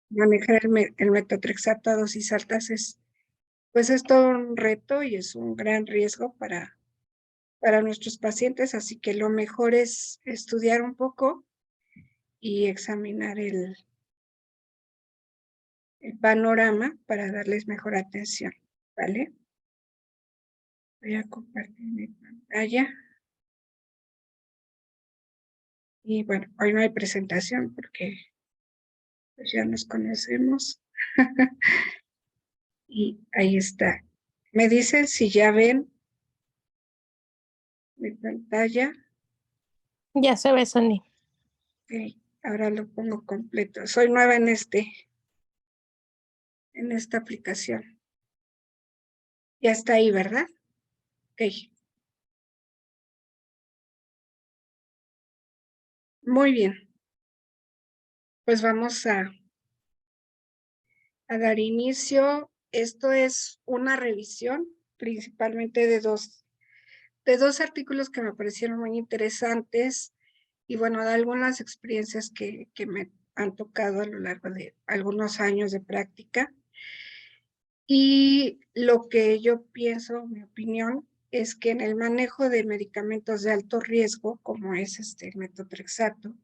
manejar el metotrexato a dosis altas pues es todo un reto y es un gran riesgo para nuestros pacientes, así que lo mejor es estudiar un poco y examinar el panorama para darles mejor atención, ¿vale? Voy a compartir mi pantalla. Y bueno, hoy no hay presentación porque pues ya nos conocemos. Y ahí está. Me dicen si ya ven mi pantalla. Ya se ve, Sandy. Ok, ahora lo pongo completo. Soy nueva en esta aplicación. Ya está ahí, ¿verdad? Ok. Muy bien. Pues vamos a dar inicio. Esto es una revisión principalmente de dos artículos que me parecieron muy interesantes y bueno, de algunas experiencias que me han tocado a lo largo de algunos años de práctica. Y lo que yo pienso, mi opinión, es que en el manejo de medicamentos de alto riesgo, como es el metotrexato,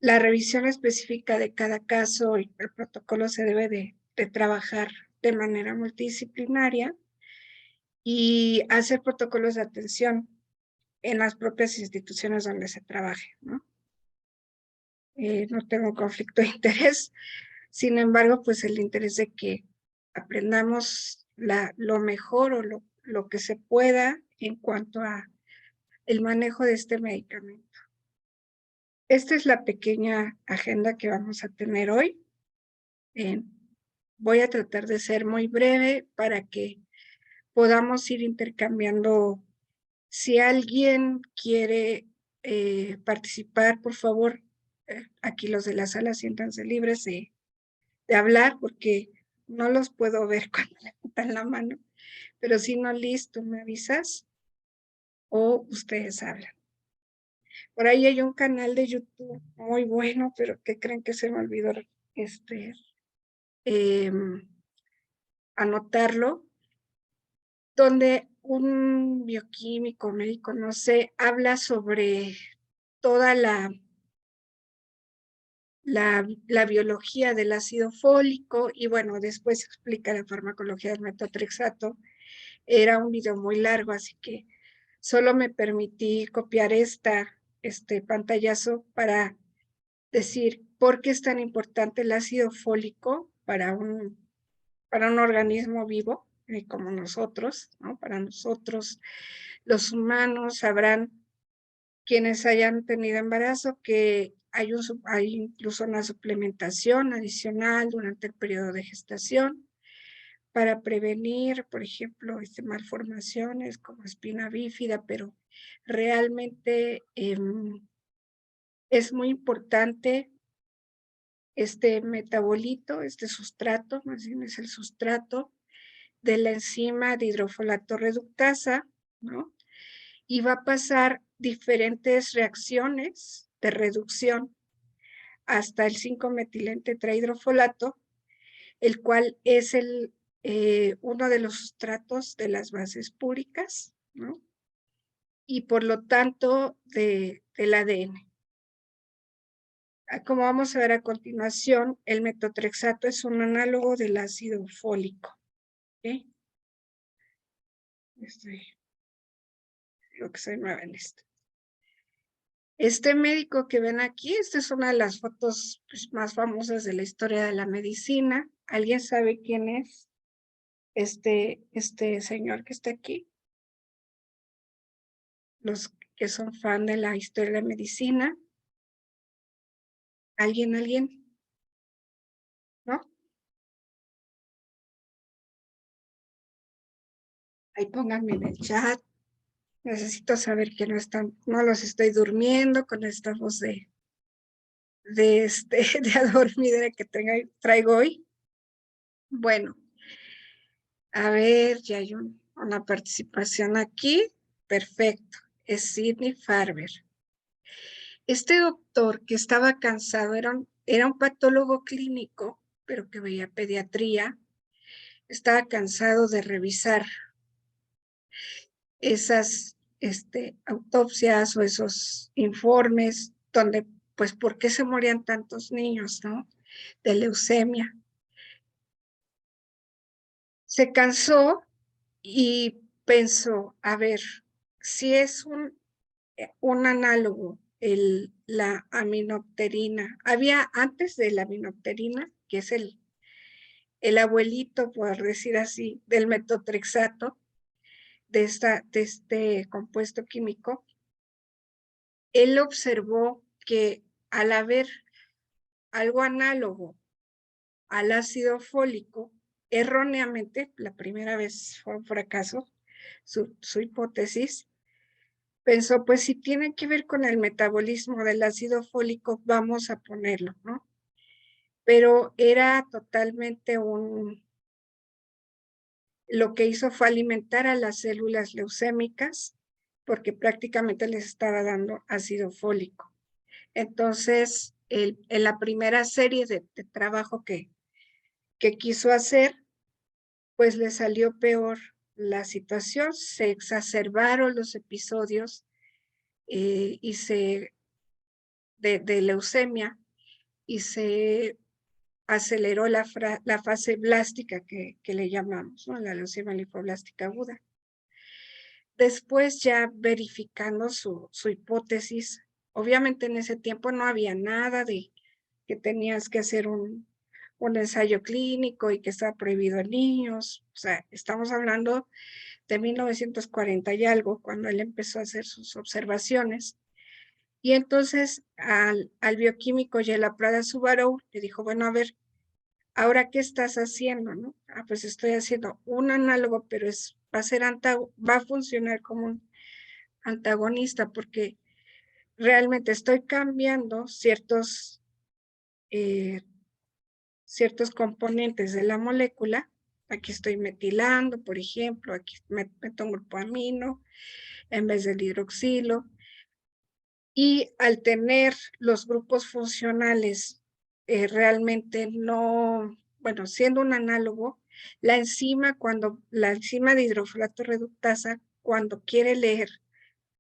la revisión específica de cada caso y el protocolo se debe de trabajar de manera multidisciplinaria y hacer protocolos de atención en las propias instituciones donde se trabaje, ¿no? No tengo conflicto de interés, sin embargo, pues el interés de que aprendamos lo mejor o lo que se pueda en cuanto a el manejo de este medicamento. Esta es la pequeña agenda que vamos a tener hoy. Voy a tratar de ser muy breve para que podamos ir intercambiando. Si alguien quiere participar, por favor, aquí los de la sala siéntanse libres de hablar porque no los puedo ver cuando levantan la mano, pero si no, listo, me avisas o ustedes hablan. Por ahí hay un canal de YouTube muy bueno, pero que creen que se me olvidó anotarlo, donde un bioquímico, médico, no sé, habla sobre toda la biología del ácido fólico y bueno, después explica la farmacología del metotrexato. Era un video muy largo, así que solo me permití copiar este pantallazo para decir por qué es tan importante el ácido fólico para un organismo vivo como nosotros, ¿no? Para nosotros, los humanos, sabrán quienes hayan tenido embarazo que hay incluso una suplementación adicional durante el periodo de gestación para prevenir, por ejemplo, malformaciones como espina bífida, pero realmente es muy importante este metabolito, este sustrato, más bien es el sustrato de la enzima de hidrofolato reductasa, ¿no? Y va a pasar diferentes reacciones de reducción hasta el 5-metilente-tetrahidrofolato, el cual es uno de los sustratos de las bases púricas, ¿no? Y por lo tanto del ADN. Como vamos a ver a continuación, el metotrexato es un análogo del ácido fólico. ¿Okay? Digo que soy nueva en esto. Este médico que ven aquí, esta es una de las fotos pues, más famosas de la historia de la medicina. ¿Alguien sabe quién es este señor que está aquí? Los que son fan de la historia de la medicina. ¿Alguien? ¿No? Ahí pónganme en el chat. Necesito saber que no los estoy durmiendo con esta voz de adormidera que traigo hoy. Bueno, a ver, ya hay una participación aquí. Perfecto. Es Sidney Farber. Este doctor que estaba cansado era un patólogo clínico, pero que veía pediatría. Estaba cansado de revisar esas autopsias o esos informes donde, pues, ¿por qué se morían tantos niños, no? De leucemia. Se cansó y pensó, a ver, si es un análogo, la aminopterina. Había antes de la aminopterina, que es el abuelito, por decir así, del metotrexato, de este compuesto químico. Él observó que al haber algo análogo al ácido fólico, erróneamente, la primera vez fue un fracaso, su hipótesis, pensó, pues si tiene que ver con el metabolismo del ácido fólico, vamos a ponerlo, ¿no? Pero era totalmente lo que hizo fue alimentar a las células leucémicas, porque prácticamente les estaba dando ácido fólico. Entonces, en la primera serie de trabajo que quiso hacer, pues le salió peor la situación, se exacerbaron los episodios de leucemia y se aceleró la fase blástica que le llamamos, ¿no? La leucemia linfoblástica aguda. Después, ya verificando su hipótesis, obviamente en ese tiempo no había nada de que tenías que hacer un ensayo clínico y que está prohibido en niños. O sea, estamos hablando de 1940 y algo, cuando él empezó a hacer sus observaciones. Y entonces al bioquímico Yela Prada Subarou le dijo, bueno, a ver, ¿ahora qué estás haciendo? ¿No? Pues estoy haciendo un análogo, pero va a funcionar como un antagonista porque realmente estoy cambiando ciertos componentes de la molécula. Aquí estoy metilando, por ejemplo, aquí meto un grupo amino en vez del hidroxilo. Y al tener los grupos funcionales realmente no, bueno, siendo un análogo, la enzima de hidrofolato reductasa, cuando quiere leer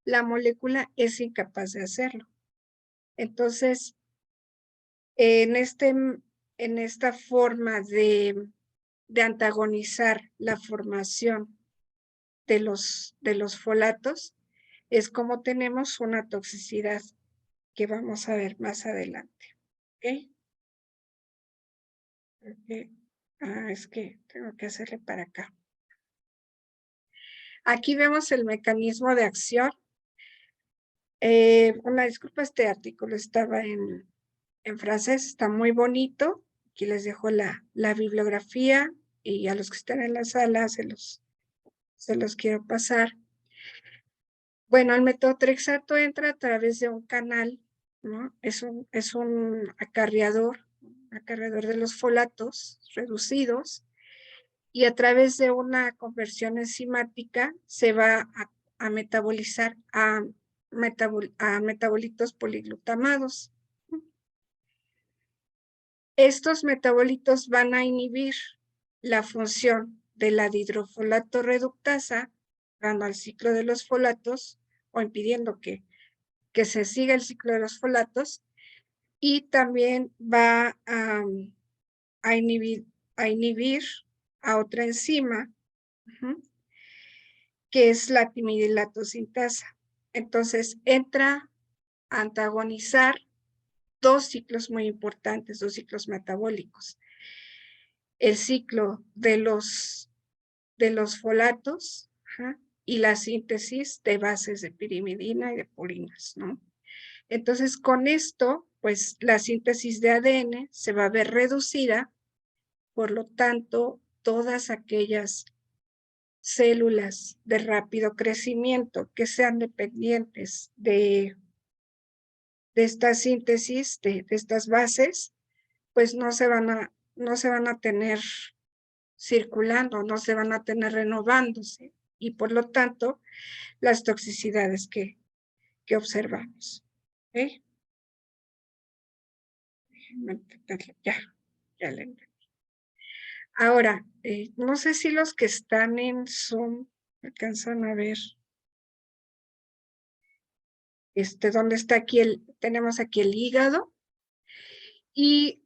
la molécula, es incapaz de hacerlo. Entonces, en esta forma de antagonizar la formación de los folatos, es como tenemos una toxicidad que vamos a ver más adelante. ¿Ok? Es que tengo que hacerle para acá. Aquí vemos el mecanismo de acción. Una disculpa, este artículo estaba en francés, está muy bonito. Aquí les dejo la bibliografía y a los que están en la sala se los quiero pasar. Bueno, el metotrexato entra a través de un canal, ¿no? Es un acarreador de los folatos reducidos, y a través de una conversión enzimática se va a metabolizar a metabolitos poliglutamados. Estos metabolitos van a inhibir la función de la dihidrofolato reductasa, dando al ciclo de los folatos o impidiendo que se siga el ciclo de los folatos, y también va a inhibir a otra enzima, que es la timidilato sintasa. Entonces entra a antagonizar dos ciclos muy importantes, dos ciclos metabólicos. El ciclo de los folatos y la síntesis de bases de pirimidina y de purinas, ¿no? Entonces, con esto, pues la síntesis de ADN se va a ver reducida, por lo tanto, todas aquellas células de rápido crecimiento que sean dependientes de esta síntesis, de estas bases, pues no se van a tener circulando, no se van a tener renovándose, y por lo tanto, las toxicidades que observamos. ¿Okay? déjenme entenderlo. Ya le entendí. Ahora, no sé si los que están en Zoom alcanzan a ver dónde está aquí tenemos aquí el hígado y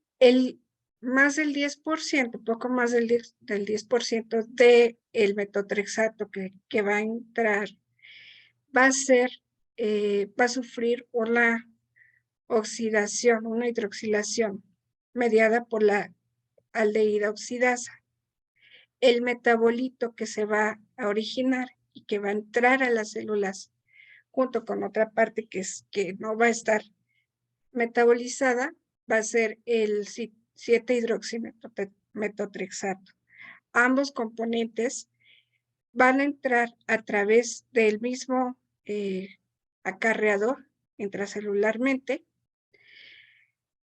más del 10%, poco más del 10% del metotrexato que va a entrar, va a sufrir una oxidación, una hidroxilación mediada por la aldehída oxidasa. El metabolito que se va a originar y que va a entrar a las células junto con otra parte que no va a estar metabolizada, va a ser el 7-hidroximetotrexato. Ambos componentes van a entrar a través del mismo acarreador intracelularmente,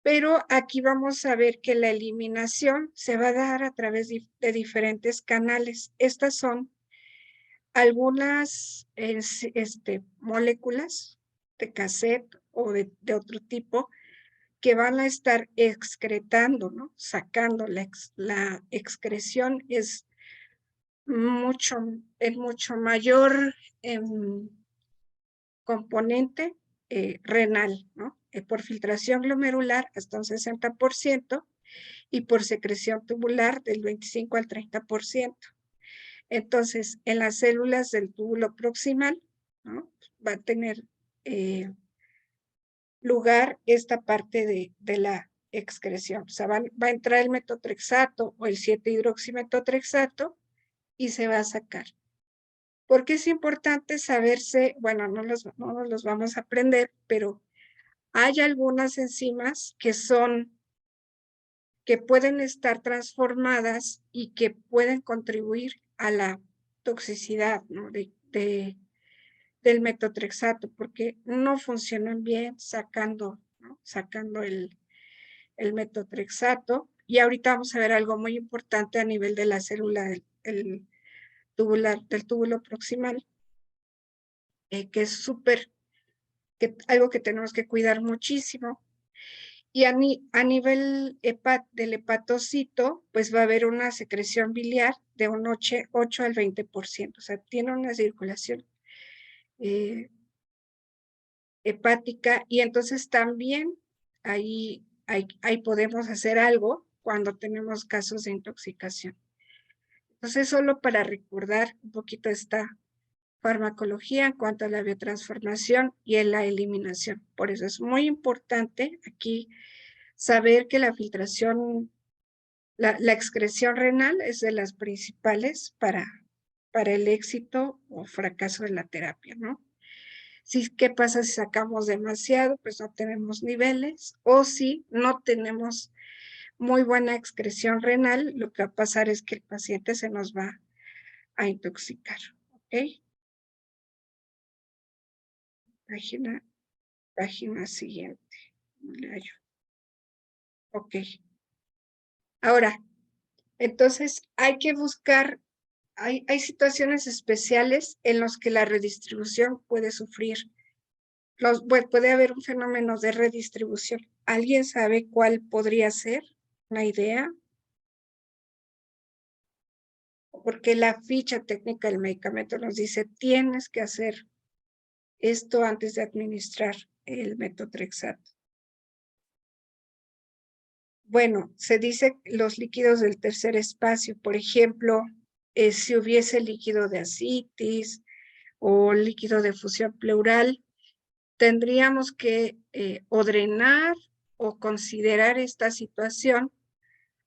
pero aquí vamos a ver que la eliminación se va a dar a través de diferentes canales. Estas son algunas moléculas de cassette o de otro tipo que van a estar excretando, ¿no? Sacando la excreción es mucho mayor componente renal, ¿no? Por filtración glomerular hasta un 60% y por secreción tubular del 25 al 30%. Entonces, en las células del túbulo proximal, ¿no? Va a tener lugar esta parte de la excreción. O sea, va a entrar el metotrexato o el 7-hidroximetotrexato y se va a sacar. ¿Por qué es importante saberse? Bueno, no nos los vamos a aprender, pero hay algunas enzimas que pueden estar transformadas y que pueden contribuir a la toxicidad, ¿no? del metotrexato, porque no funcionan bien sacando el metotrexato. Y ahorita vamos a ver algo muy importante a nivel de la célula del túbulo proximal, que es algo que tenemos que cuidar muchísimo. Y a nivel del hepatocito, pues va a haber una secreción biliar de un 8 al 20%. O sea, tiene una circulación hepática y entonces también ahí podemos hacer algo cuando tenemos casos de intoxicación. Entonces, solo para recordar un poquito esta farmacología en cuanto a la biotransformación y en la eliminación. Por eso es muy importante aquí saber que la filtración, la excreción renal es de las principales para el éxito o fracaso de la terapia, ¿no? ¿Qué pasa si sacamos demasiado? Pues no tenemos niveles, o si no tenemos muy buena excreción renal, lo que va a pasar es que el paciente se nos va a intoxicar, ¿ok? Página siguiente. Ok. Ahora, entonces hay que buscar, hay situaciones especiales en las que la redistribución puede sufrir. Puede haber un fenómeno de redistribución. ¿Alguien sabe cuál podría ser? ¿Una idea? Porque la ficha técnica del medicamento nos dice, tienes que hacer esto antes de administrar el metotrexato. Bueno, se dice los líquidos del tercer espacio, por ejemplo, si hubiese líquido de ascitis o líquido de fusión pleural, tendríamos que o drenar o considerar esta situación.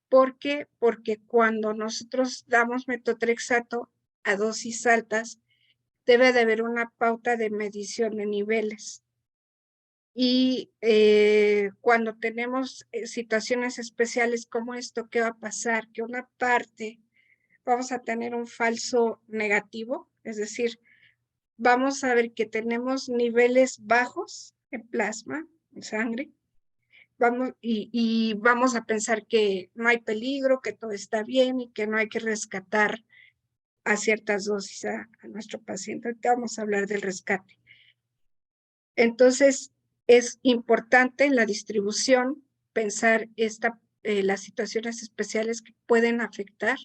¿Por qué? Porque cuando nosotros damos metotrexato a dosis altas, debe de haber una pauta de medición de niveles. Y cuando tenemos situaciones especiales como esto, ¿qué va a pasar? Que una parte vamos a tener un falso negativo, es decir, vamos a ver que tenemos niveles bajos en plasma, en sangre, y vamos a pensar que no hay peligro, que todo está bien y que no hay que rescatar a ciertas dosis a nuestro paciente. Ahorita vamos a hablar del rescate. Entonces, es importante en la distribución pensar las situaciones especiales que pueden afectar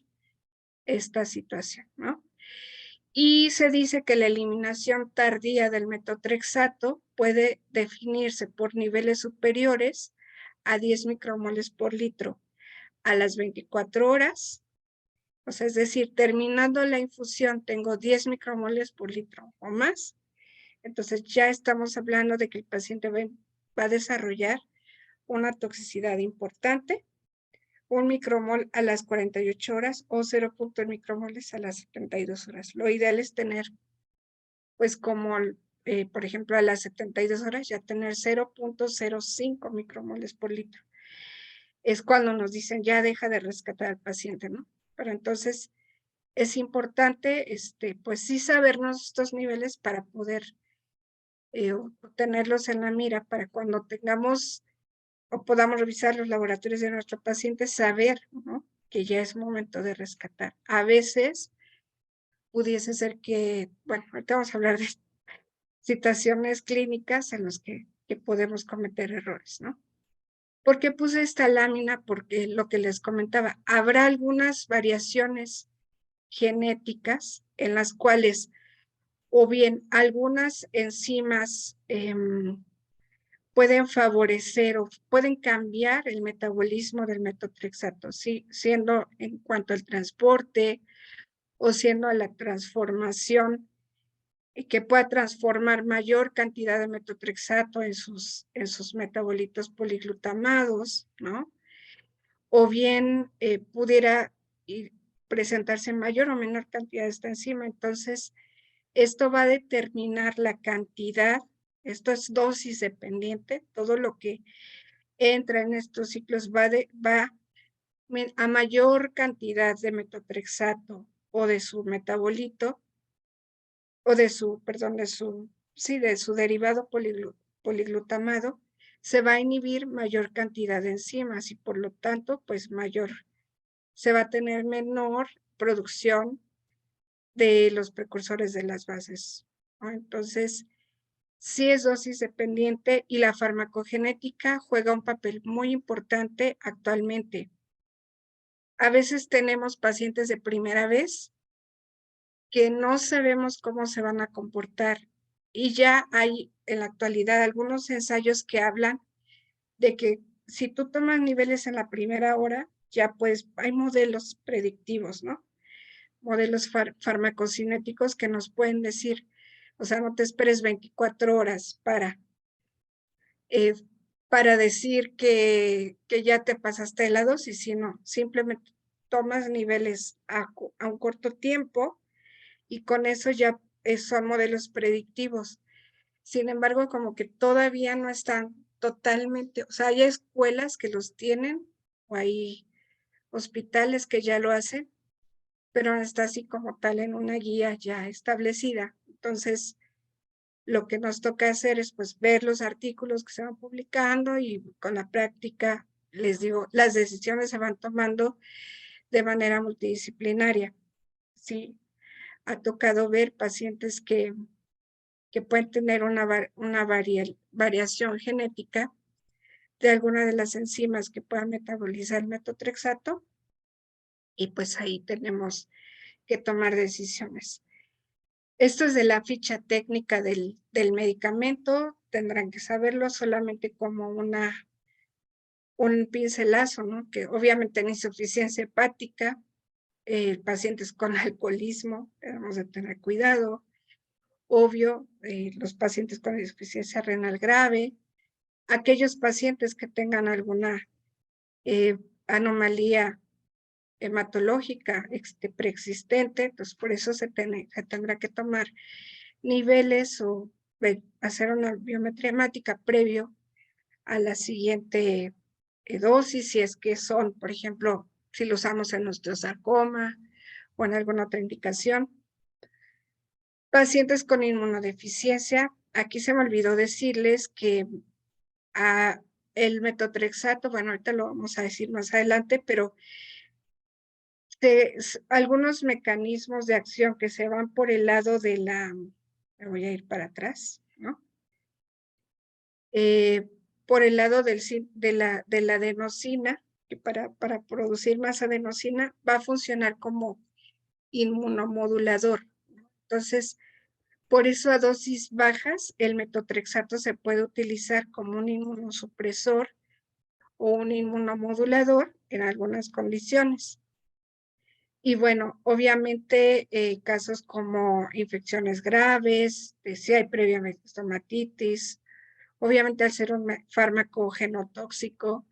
esta situación, ¿no? Y se dice que la eliminación tardía del metotrexato puede definirse por niveles superiores a 10 micromoles por litro a las 24 horas. O sea, es decir, terminando la infusión tengo 10 micromoles por litro o más. Entonces ya estamos hablando de que el paciente va a desarrollar una toxicidad importante, 1 micromol a las 48 horas o 0.1 micromoles a las 72 horas. Lo ideal es tener, pues como, por ejemplo, a las 72 horas ya tener 0.05 micromoles por litro. Es cuando nos dicen ya deja de rescatar al paciente, ¿no? Pero entonces es importante, pues sí sabernos estos niveles para poder tenerlos en la mira para cuando tengamos o podamos revisar los laboratorios de nuestro paciente, saber, ¿no?, que ya es momento de rescatar. A veces pudiese ser que, bueno, ahorita vamos a hablar de situaciones clínicas en las que podemos cometer errores, ¿no? ¿Por qué puse esta lámina? Porque lo que les comentaba, habrá algunas variaciones genéticas en las cuales o bien algunas enzimas pueden favorecer o pueden cambiar el metabolismo del metotrexato, ¿sí? Siendo en cuanto al transporte o siendo a la transformación, que pueda transformar mayor cantidad de metotrexato en sus metabolitos poliglutamados, ¿no? O bien pudiera presentarse mayor o menor cantidad de esta enzima. Entonces, esto va a determinar la cantidad, esto es dosis dependiente, todo lo que entra en estos ciclos va a mayor cantidad de metotrexato o de su metabolito, o de su, perdón, de su derivado poliglutamado, se va a inhibir mayor cantidad de enzimas y por lo tanto, pues se va a tener menor producción de los precursores de las bases, ¿no? Entonces, sí es dosis dependiente y la farmacogenética juega un papel muy importante actualmente. A veces tenemos pacientes de primera vez que no sabemos cómo se van a comportar y ya hay en la actualidad algunos ensayos que hablan de que si tú tomas niveles en la primera hora, ya pues hay modelos predictivos, ¿no? Modelos farmacocinéticos que nos pueden decir, o sea, no te esperes 24 horas para decir que ya te pasaste de la dosis, sino simplemente tomas niveles a un corto tiempo y con eso ya son modelos predictivos. Sin embargo, como que todavía no están totalmente, o sea, hay escuelas que los tienen o hay hospitales que ya lo hacen, pero no está así como tal en una guía ya establecida. Entonces, lo que nos toca hacer es pues ver los artículos que se van publicando y con la práctica, les digo, las decisiones se van tomando de manera multidisciplinaria. Sí, ha tocado ver pacientes que pueden tener una variación genética de alguna de las enzimas que puedan metabolizar el metotrexato y pues ahí tenemos que tomar decisiones. Esto es de la ficha técnica del medicamento, tendrán que saberlo solamente como un pincelazo, ¿no? Que obviamente en insuficiencia hepática, pacientes con alcoholismo, debemos de tener cuidado. Obvio, los pacientes con insuficiencia renal grave, aquellos pacientes que tengan alguna anomalía hematológica preexistente, entonces por eso se tendrá que tomar niveles o hacer una biometría hemática previo a la siguiente dosis, si es que son, por ejemplo, si lo usamos en osteosarcoma o en alguna otra indicación. Pacientes con inmunodeficiencia, aquí se me olvidó decirles que el metotrexato, bueno, ahorita lo vamos a decir más adelante, pero algunos mecanismos de acción que se van por el lado de me voy a ir para atrás, ¿no? por el lado de la adenosina, que para producir más adenosina va a funcionar como inmunomodulador. Entonces, por eso a dosis bajas, el metotrexato se puede utilizar como un inmunosupresor o un inmunomodulador en algunas condiciones. Y bueno, obviamente casos como infecciones graves, si hay previa estomatitis, obviamente al ser un fármaco genotóxico,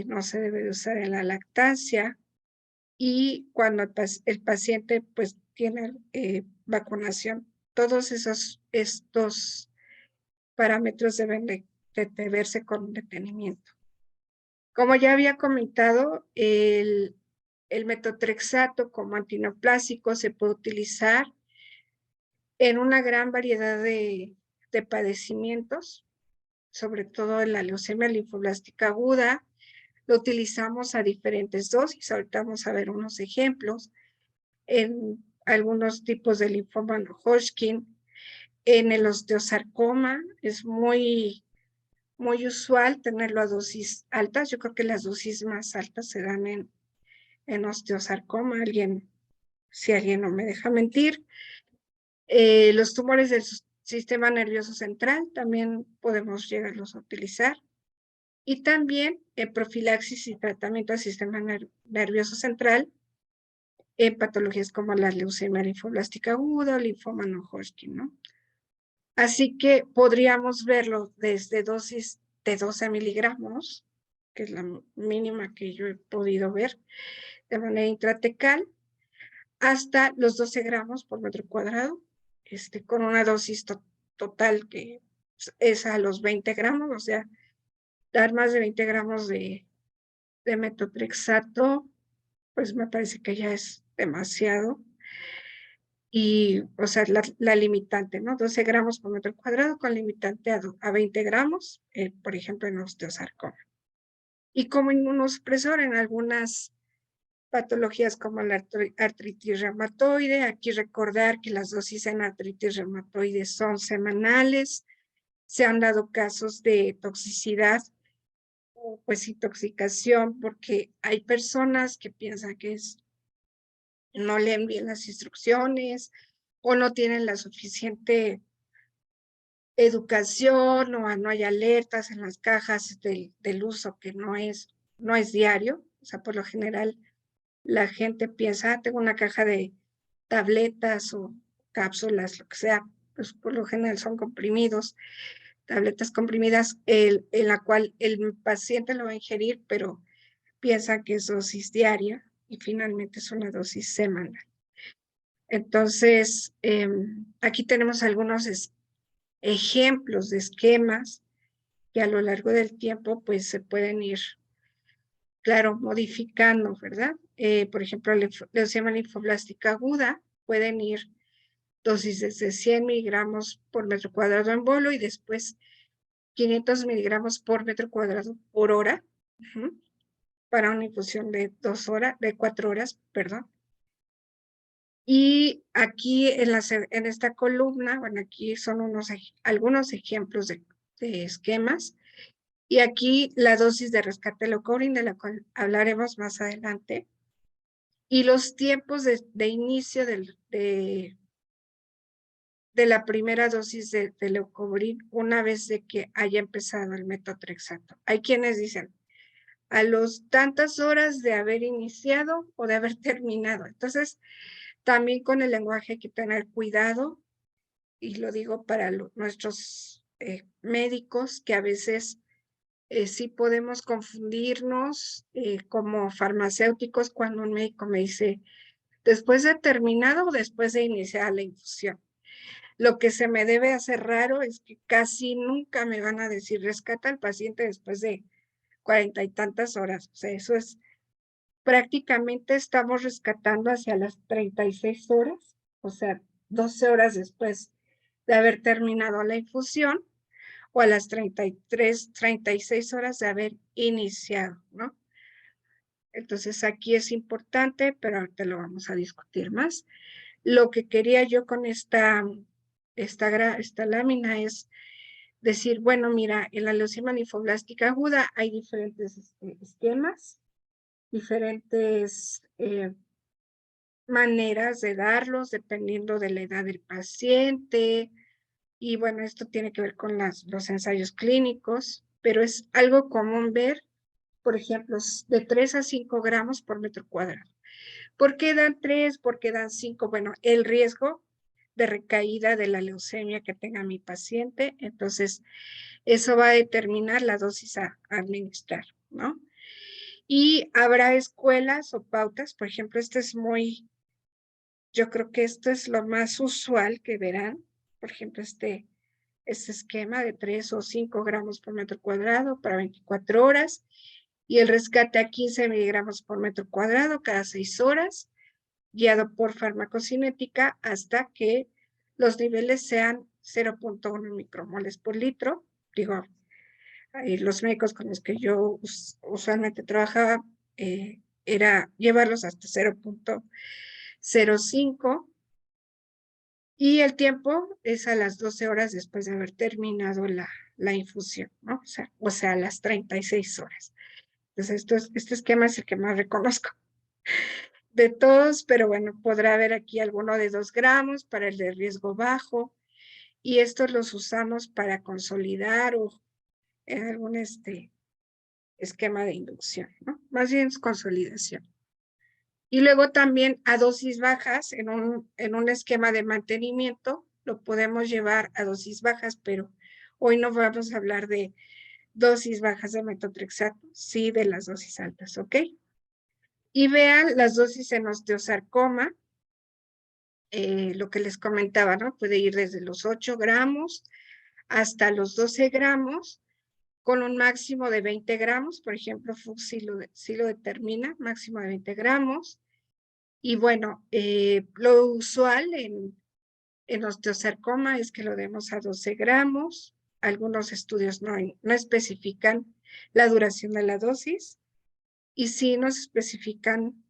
no se debe de usar en la lactancia, y cuando el paciente pues tiene vacunación, todos estos parámetros deben de verse con detenimiento. Como ya había comentado, el metotrexato como antineoplásico se puede utilizar en una gran variedad de padecimientos, sobre todo en la leucemia linfoblástica aguda. Lo utilizamos a diferentes dosis. Ahorita vamos a ver unos ejemplos. En algunos tipos de linfoma no Hodgkin, en el osteosarcoma es muy usual tenerlo a dosis altas. Yo creo que las dosis más altas se dan en osteosarcoma. Si alguien no me deja mentir. Los tumores del sistema nervioso central también podemos llegarlos a utilizar. Y también en profilaxis y tratamiento del sistema nervioso central en patologías como la leucemia linfoblástica aguda o linfoma no Hodgkin, ¿no? Así que podríamos verlo desde dosis de 12 miligramos, que es la mínima que yo he podido ver de manera intratecal, hasta los 12 gramos por metro cuadrado, con una dosis total que es a los 20 gramos, o sea, dar más de 20 gramos de metotrexato, pues me parece que ya es demasiado. Y, o sea, la limitante, ¿no? 12 gramos por metro cuadrado con limitante a 20 gramos, por ejemplo, en osteosarcoma. Y como inmunosupresor en algunas patologías como la artritis reumatoide. Aquí recordar que las dosis en artritis reumatoide son semanales. Se han dado casos de toxicidad o pues intoxicación porque hay personas que piensan que no leen bien las instrucciones o no tienen la suficiente educación o no hay alertas en las cajas del uso que no es diario. O sea, por lo general la gente piensa, tengo una caja de tabletas o cápsulas, lo que sea, pues por lo general son comprimidos, tabletas comprimidas, en la cual el paciente lo va a ingerir, pero piensa que es dosis diaria y finalmente es una dosis semanal. Entonces, aquí tenemos algunos ejemplos de esquemas que a lo largo del tiempo pues se pueden ir, claro, modificando, ¿verdad? Por ejemplo, la leucemia linfoblástica aguda pueden ir dosis desde 100 miligramos por metro cuadrado en bolo y después 500 miligramos por metro cuadrado por hora, para una infusión de 4 horas, perdón. Y aquí en esta columna, bueno, aquí son algunos ejemplos de esquemas. Y aquí la dosis de rescate leucorin, de la cual hablaremos más adelante. Y los tiempos de inicio de la primera dosis de leucovorin una vez de que haya empezado el metotrexato. Hay quienes dicen a los tantas horas de haber iniciado o de haber terminado. Entonces, también con el lenguaje hay que tener cuidado, y lo digo para nuestros médicos, que a veces sí podemos confundirnos como farmacéuticos cuando un médico me dice, después de terminado o después de iniciar la infusión. Lo que se me debe hacer raro es que casi nunca me van a decir rescata al paciente después de 40 y tantas horas. O sea, eso es prácticamente estamos rescatando hacia las 36 horas, o sea, 12 horas después de haber terminado la infusión o a las 36 horas de haber iniciado, ¿no? Entonces aquí es importante, pero ahorita lo vamos a discutir más. Lo que quería yo con esta lámina es decir, bueno, mira, en la leucemia linfoblástica aguda hay diferentes esquemas, diferentes maneras de darlos dependiendo de la edad del paciente. Y bueno, esto tiene que ver con los ensayos clínicos, pero es algo común ver, por ejemplo, de 3 a 5 gramos por metro cuadrado. ¿Por qué dan 3? ¿Por qué dan 5? Bueno, el riesgo de recaída de la leucemia que tenga mi paciente, entonces eso va a determinar la dosis a administrar, ¿no? Y habrá escuelas o pautas, por ejemplo, yo creo que esto es lo más usual que verán, por ejemplo, este esquema de 3 o 5 gramos por metro cuadrado para 24 horas y el rescate a 15 miligramos por metro cuadrado cada 6 horas, guiado por farmacocinética hasta que los niveles sean 0.1 micromoles por litro. Digo, los médicos con los que yo usualmente trabajaba era llevarlos hasta 0.05 y el tiempo es a las 12 horas después de haber terminado la infusión, ¿no? O sea, a las 36 horas. Entonces, este esquema es el que más reconozco de todos, pero bueno, podrá haber aquí alguno de 2 gramos para el de riesgo bajo, y estos los usamos para consolidar o en algún esquema de inducción, ¿no? Más bien es consolidación. Y luego también a dosis bajas, en un esquema de mantenimiento, lo podemos llevar a dosis bajas, pero hoy no vamos a hablar de dosis bajas de metotrexato, sí de las dosis altas, ¿ok? Y vean las dosis en osteosarcoma, lo que les comentaba, ¿no? Puede ir desde los 8 gramos hasta los 12 gramos, con un máximo de 20 gramos, por ejemplo, Fuchs sí lo determina, máximo de 20 gramos. Y bueno, lo usual en osteosarcoma es que lo demos a 12 gramos. Algunos estudios no especifican la duración de la dosis y sí nos especifican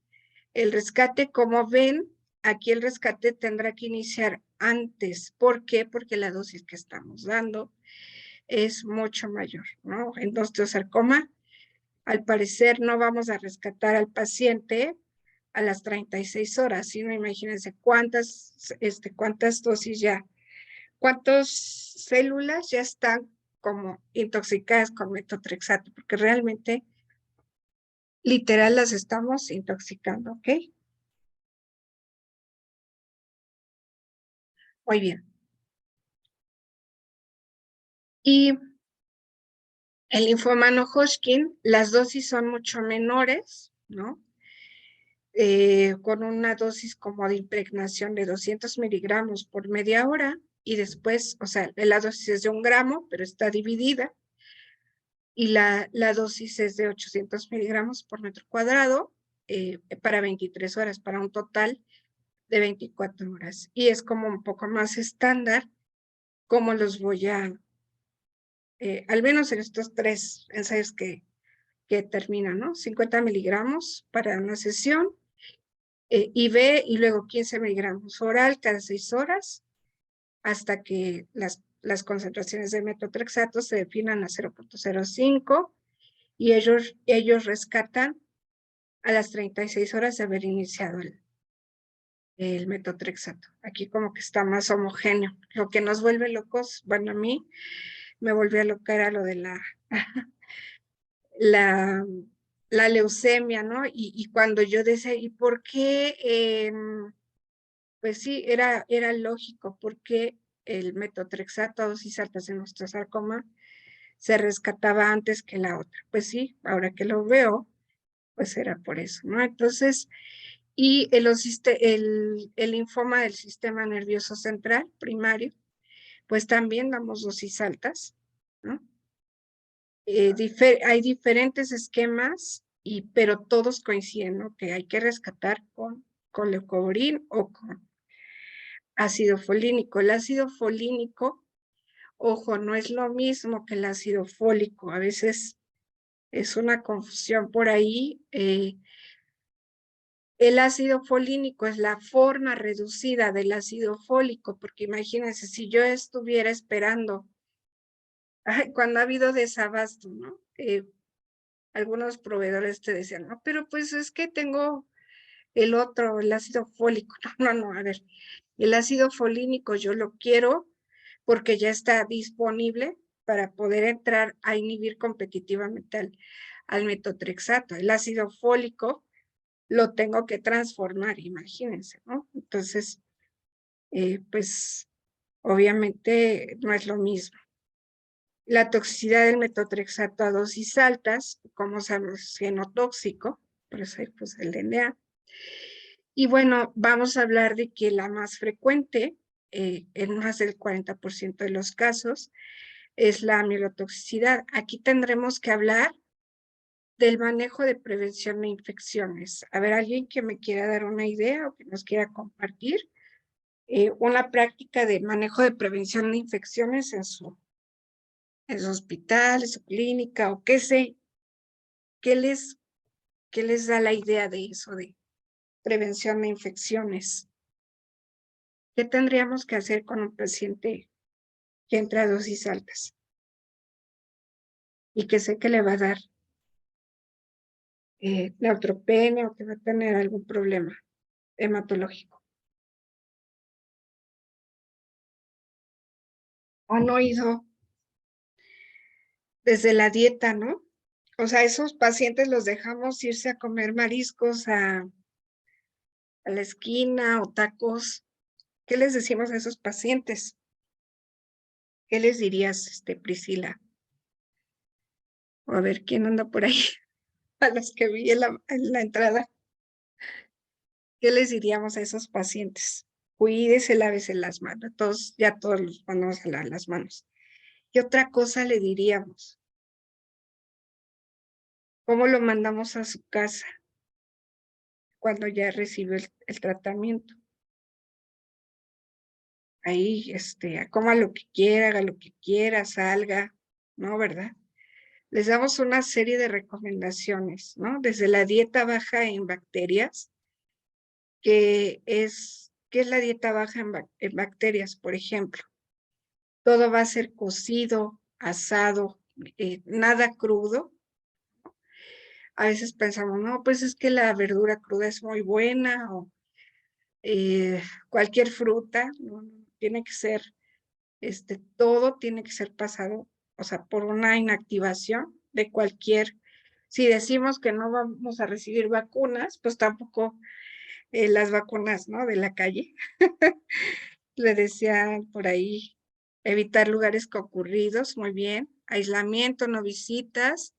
el rescate. Como ven, aquí el rescate tendrá que iniciar antes. ¿Por qué? Porque la dosis que estamos dando es mucho mayor, ¿no? En osteosarcoma, al parecer, no vamos a rescatar al paciente a las 36 horas, sino imagínense cuántas dosis ya, cuántas células ya están como intoxicadas con metotrexato, porque realmente, literal, las estamos intoxicando, ¿ok? Muy bien. Y el linfoma no Hodgkin, las dosis son mucho menores, ¿no? Con una dosis como de impregnación de 200 miligramos por media hora y después, o sea, la dosis es de 1 gramo, pero está dividida y la dosis es de 800 miligramos por metro cuadrado para 23 horas, para un total de 24 horas. Y es como un poco más estándar cómo los voy al menos en estos 3 ensayos que terminan, ¿no? 50 miligramos para una sesión, IV y luego 15 miligramos oral cada 6 horas hasta que las concentraciones de metotrexato se definan a 0.05 y ellos rescatan a las 36 horas de haber iniciado el metotrexato. Aquí como que está más homogéneo. Lo que nos vuelve locos, bueno, a mí me volvió a locar a lo de la leucemia, ¿no? Y cuando yo decía, ¿y por qué? Pues sí, era lógico, porque el metotrexato a dosis altas en osteosarcoma se rescataba antes que la otra. Pues sí, ahora que lo veo, pues era por eso, ¿no? Entonces, y el linfoma del sistema nervioso central primario, pues también damos dosis altas, ¿no? Hay diferentes esquemas, pero todos coinciden, ¿no? Que hay que rescatar con leucovorin o con ácido folínico. El ácido folínico, ojo, no es lo mismo que el ácido fólico. A veces es una confusión por ahí. El ácido folínico es la forma reducida del ácido fólico, porque imagínense, si yo estuviera esperando cuando ha habido desabasto, ¿no? Algunos proveedores te decían, no, pero pues es que tengo el otro, el ácido fólico. No, a ver, el ácido folínico yo lo quiero porque ya está disponible para poder entrar a inhibir competitivamente al metotrexato. El ácido fólico lo tengo que transformar, imagínense, ¿no? Entonces, pues, obviamente no es lo mismo. La toxicidad del metotrexato a dosis altas, como sabemos, genotóxico, por eso pues el DNA. Y bueno, vamos a hablar de que la más frecuente, en más del 40% de los casos, es la mielotoxicidad. Aquí tendremos que hablar del manejo de prevención de infecciones. A ver, alguien que me quiera dar una idea o que nos quiera compartir una práctica de manejo de prevención de infecciones en su hospital, en su clínica, o qué sé, ¿qué les da la idea de eso, de prevención de infecciones? ¿Qué tendríamos que hacer con un paciente que entra a dosis altas y que sé que le va a dar neutropenia o que va a tener algún problema hematológico? Han oído desde la dieta, ¿no? O sea, esos pacientes los dejamos irse a comer mariscos a la esquina o tacos. ¿Qué les decimos a esos pacientes? ¿Qué les dirías, Priscila? O a ver, ¿quién anda por ahí? A los que vi en la entrada. ¿Qué les diríamos a esos pacientes? Cuídese, lávese las manos. Ya todos los mandamos a lavar las manos. ¿Qué otra cosa le diríamos? ¿Cómo lo mandamos a su casa cuando ya recibe el tratamiento? Ahí, coma lo que quiera, haga lo que quiera, salga, ¿no? ¿Verdad? Les damos una serie de recomendaciones, ¿no? Desde la dieta baja en bacterias, ¿qué es la dieta baja en bacterias? Por ejemplo, todo va a ser cocido, asado, nada crudo. A veces pensamos, no, pues es que la verdura cruda es muy buena, o cualquier fruta, ¿no? Tiene que ser, todo tiene que ser pasado, o sea, por una inactivación de cualquier. Si decimos que no vamos a recibir vacunas, pues tampoco las vacunas, ¿no? De la calle. Le decía por ahí, evitar lugares concurridos, muy bien. Aislamiento, no visitas.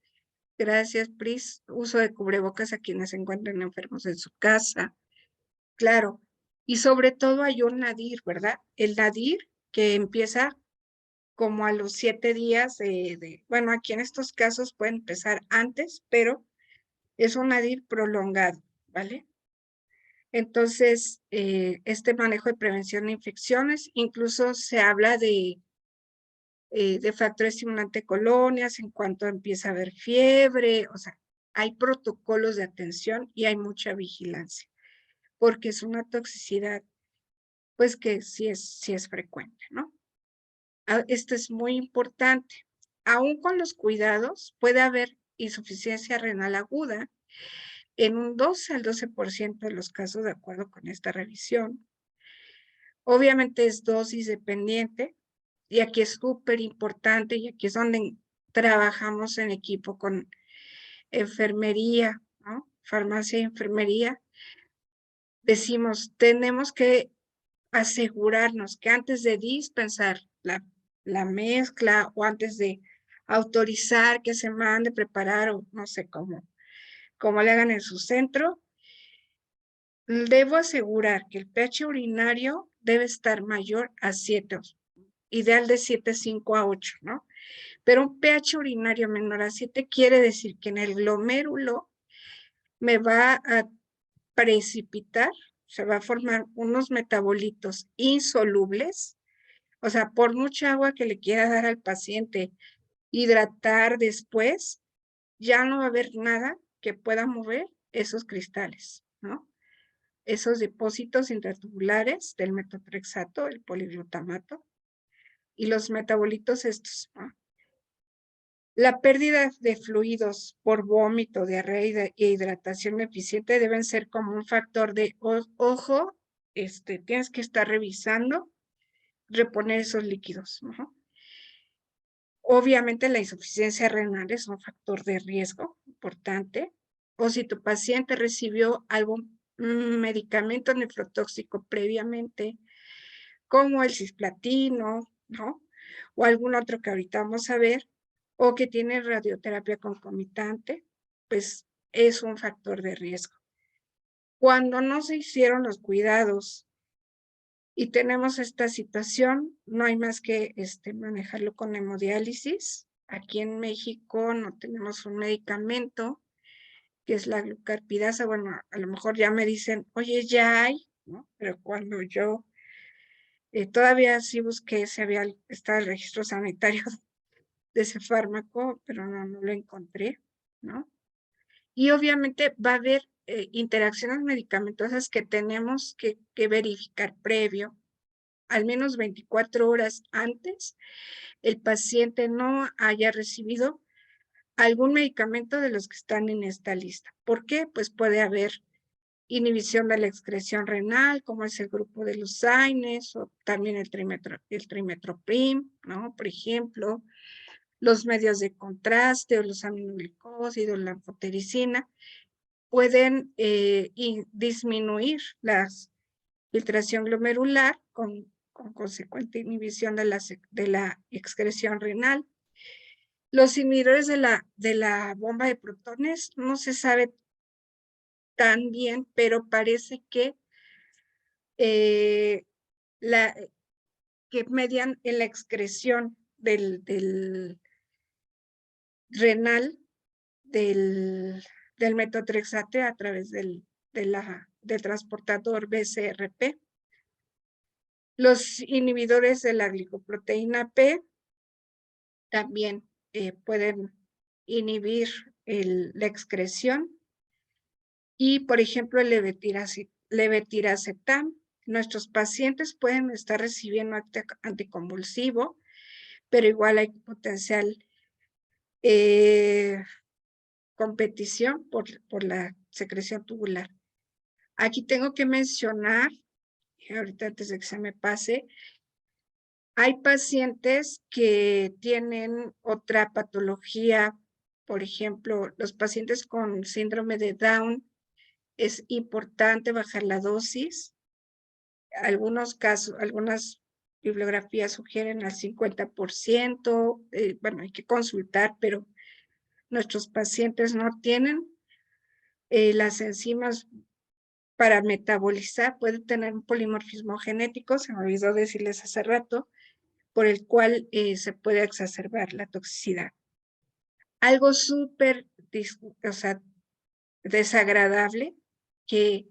Gracias, Pris. Uso de cubrebocas a quienes se encuentren enfermos en su casa. Claro. Y sobre todo hay un nadir, ¿verdad? El nadir que empieza como a los 7 días bueno, aquí en estos casos pueden empezar antes, pero es un nadir prolongado, ¿vale? Entonces, este manejo de prevención de infecciones, incluso se habla de factor estimulante colonias en cuanto empieza a haber fiebre, o sea, hay protocolos de atención y hay mucha vigilancia, porque es una toxicidad, pues que sí es frecuente, ¿no? Esto es muy importante. Aún con los cuidados, puede haber insuficiencia renal aguda en un 12 al 12% de los casos, de acuerdo con esta revisión. Obviamente es dosis dependiente, y aquí es súper importante, y aquí es donde trabajamos en equipo con enfermería, ¿no? Farmacia y enfermería. Decimos, tenemos que asegurarnos que antes de dispensar la mezcla o antes de autorizar que se mande preparar, o no sé cómo le hagan en su centro, debo asegurar que el pH urinario debe estar mayor a 7, ideal de 7,5 a 8, ¿no? Pero un pH urinario menor a 7 quiere decir que en el glomérulo me va a precipitar, se va a formar unos metabolitos insolubles, o sea, por mucha agua que le quiera dar al paciente, hidratar después, ya no va a haber nada que pueda mover esos cristales, ¿no? Esos depósitos intratubulares del metotrexato, el poliglutamato, y los metabolitos estos, ¿no? La pérdida de fluidos por vómito, diarrea e hidratación eficiente deben ser como un factor de ojo, tienes que estar revisando, reponer esos líquidos, ¿no? Obviamente la insuficiencia renal es un factor de riesgo importante, o si tu paciente recibió algún medicamento nefrotóxico previamente, como el cisplatino, ¿no? O algún otro que ahorita vamos a ver, o que tiene radioterapia concomitante, pues es un factor de riesgo. Cuando no se hicieron los cuidados y tenemos esta situación, no hay más que manejarlo con hemodiálisis. Aquí en México no tenemos un medicamento que es la glucarpidasa. Bueno, a lo mejor ya me dicen, oye, ya hay, ¿no? Pero cuando yo todavía sí busqué si estaba el registro sanitario de ese fármaco, pero no lo encontré, ¿no? Y obviamente va a haber interacciones medicamentosas que tenemos que verificar previo, al menos 24 horas antes, el paciente no haya recibido algún medicamento de los que están en esta lista. ¿Por qué? Pues puede haber inhibición de la excreción renal, como es el grupo de los AINES, o también el trimetoprim, ¿no? Por ejemplo, los medios de contraste o los aminoglicósidos, la anfotericina, pueden disminuir la filtración glomerular con consecuente inhibición de la excreción renal. Los inhibidores de la bomba de protones no se sabe tan bien, pero parece que median en la excreción del renal del metotrexate a través del transportador BCRP. Los inhibidores de la glicoproteína P también pueden inhibir la excreción. Y, por ejemplo, el levetiracetam. Nuestros pacientes pueden estar recibiendo anticonvulsivo, pero igual hay potencial competición por la secreción tubular. Aquí tengo que mencionar, ahorita antes de que se me pase, hay pacientes que tienen otra patología, por ejemplo, los pacientes con síndrome de Down, es importante bajar la dosis. Algunos casos, algunas bibliografías sugieren al 50%, bueno, hay que consultar, pero nuestros pacientes no tienen las enzimas para metabolizar, pueden tener un polimorfismo genético, se me olvidó decirles hace rato, por el cual se puede exacerbar la toxicidad. Algo súper, o sea, desagradable que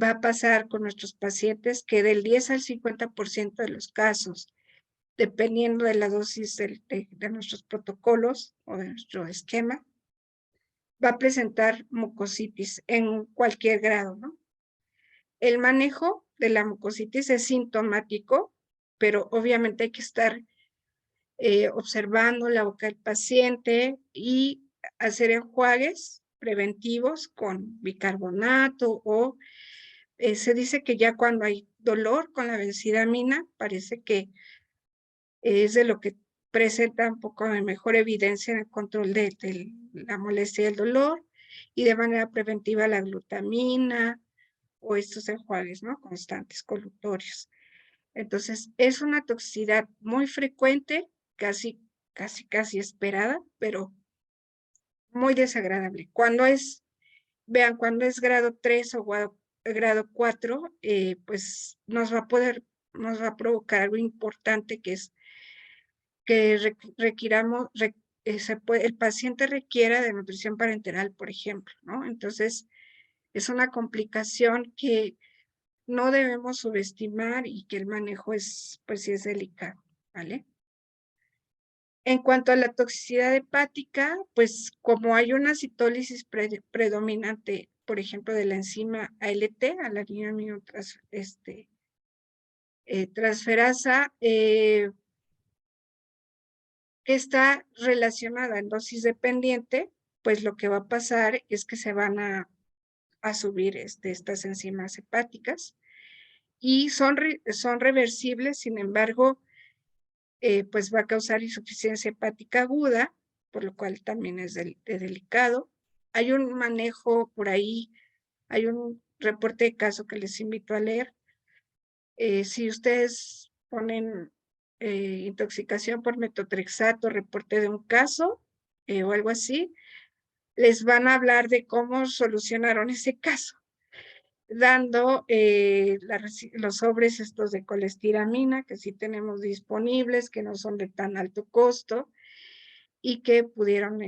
va a pasar con nuestros pacientes, que del 10 al 50% de los casos, dependiendo de la dosis de nuestros protocolos o de nuestro esquema, va a presentar mucositis en cualquier grado, ¿no? El manejo de la mucositis es sintomático, pero obviamente hay que estar observando la boca del paciente y hacer enjuagues preventivos con bicarbonato o se dice que ya cuando hay dolor con la benzidamina, parece que es de lo que presenta un poco de mejor evidencia en el control de la molestia y el dolor, y de manera preventiva la glutamina o estos enjuagues, ¿no? Constantes, colutorios. Entonces, es una toxicidad muy frecuente, casi esperada, pero muy desagradable. Vean, cuando es grado 3 o grado 4, pues nos va a provocar algo importante, que es que el paciente requiera de nutrición parenteral, por ejemplo, ¿no? Entonces, es una complicación que no debemos subestimar y que el manejo pues sí es delicado, ¿vale? En cuanto a la toxicidad hepática, pues como hay una citólisis predominante, por ejemplo, de la enzima ALT, transferasa, que está relacionada en dosis dependiente, pues lo que va a pasar es que se van a subir estas enzimas hepáticas y son reversibles, sin embargo, pues va a causar insuficiencia hepática aguda, por lo cual también es delicado. Hay un manejo por ahí, hay un reporte de caso que les invito a leer. Si ustedes ponen intoxicación por metotrexato, reporte de un caso o algo así, les van a hablar de cómo solucionaron ese caso, dando los sobres estos de colestiramina que sí tenemos disponibles, que no son de tan alto costo y que pudieron,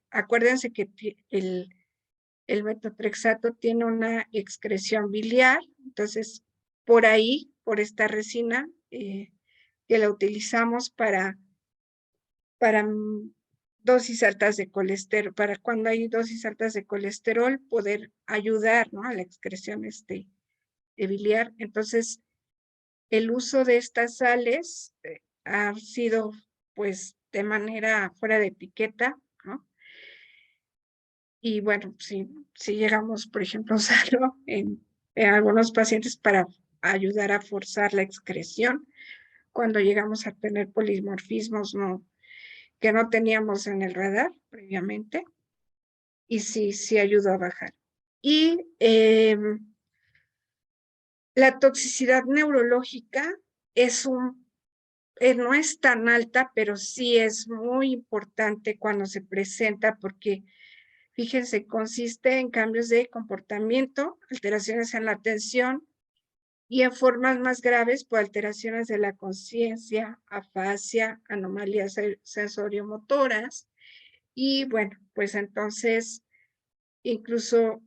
acuérdense que el metotrexato tiene una excreción biliar, entonces por ahí, por esta resina, que la utilizamos para dosis altas de colesterol, para cuando hay dosis altas de colesterol, poder ayudar, ¿no?, a la excreción biliar. Entonces, el uso de estas sales ha sido, pues, de manera fuera de etiqueta, ¿no? Y bueno, si llegamos, por ejemplo, a usarlo en algunos pacientes para ayudar a forzar la excreción, cuando llegamos a tener polimorfismos que no teníamos en el radar previamente, y sí ayudó a bajar. Y la toxicidad neurológica no es tan alta, pero sí es muy importante cuando se presenta porque, fíjense, consiste en cambios de comportamiento, alteraciones en la atención y en formas más graves por alteraciones de la conciencia, afasia, anomalías sensoriomotoras y bueno, pues entonces incluso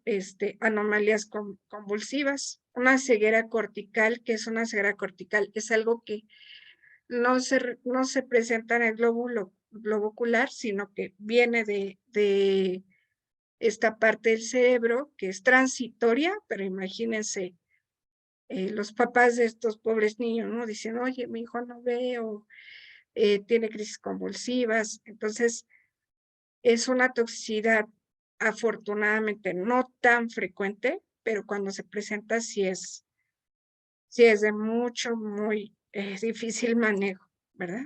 anomalías convulsivas. Una ceguera cortical, ¿qué es una ceguera cortical? Es algo que no se presenta en el globo ocular, sino que viene de esta parte del cerebro que es transitoria, pero imagínense los papás de estos pobres niños, ¿no? Dicen, oye, mi hijo no ve o tiene crisis convulsivas. Entonces, es una toxicidad afortunadamente no tan frecuente, pero cuando se presenta sí es de muy difícil manejo, ¿verdad?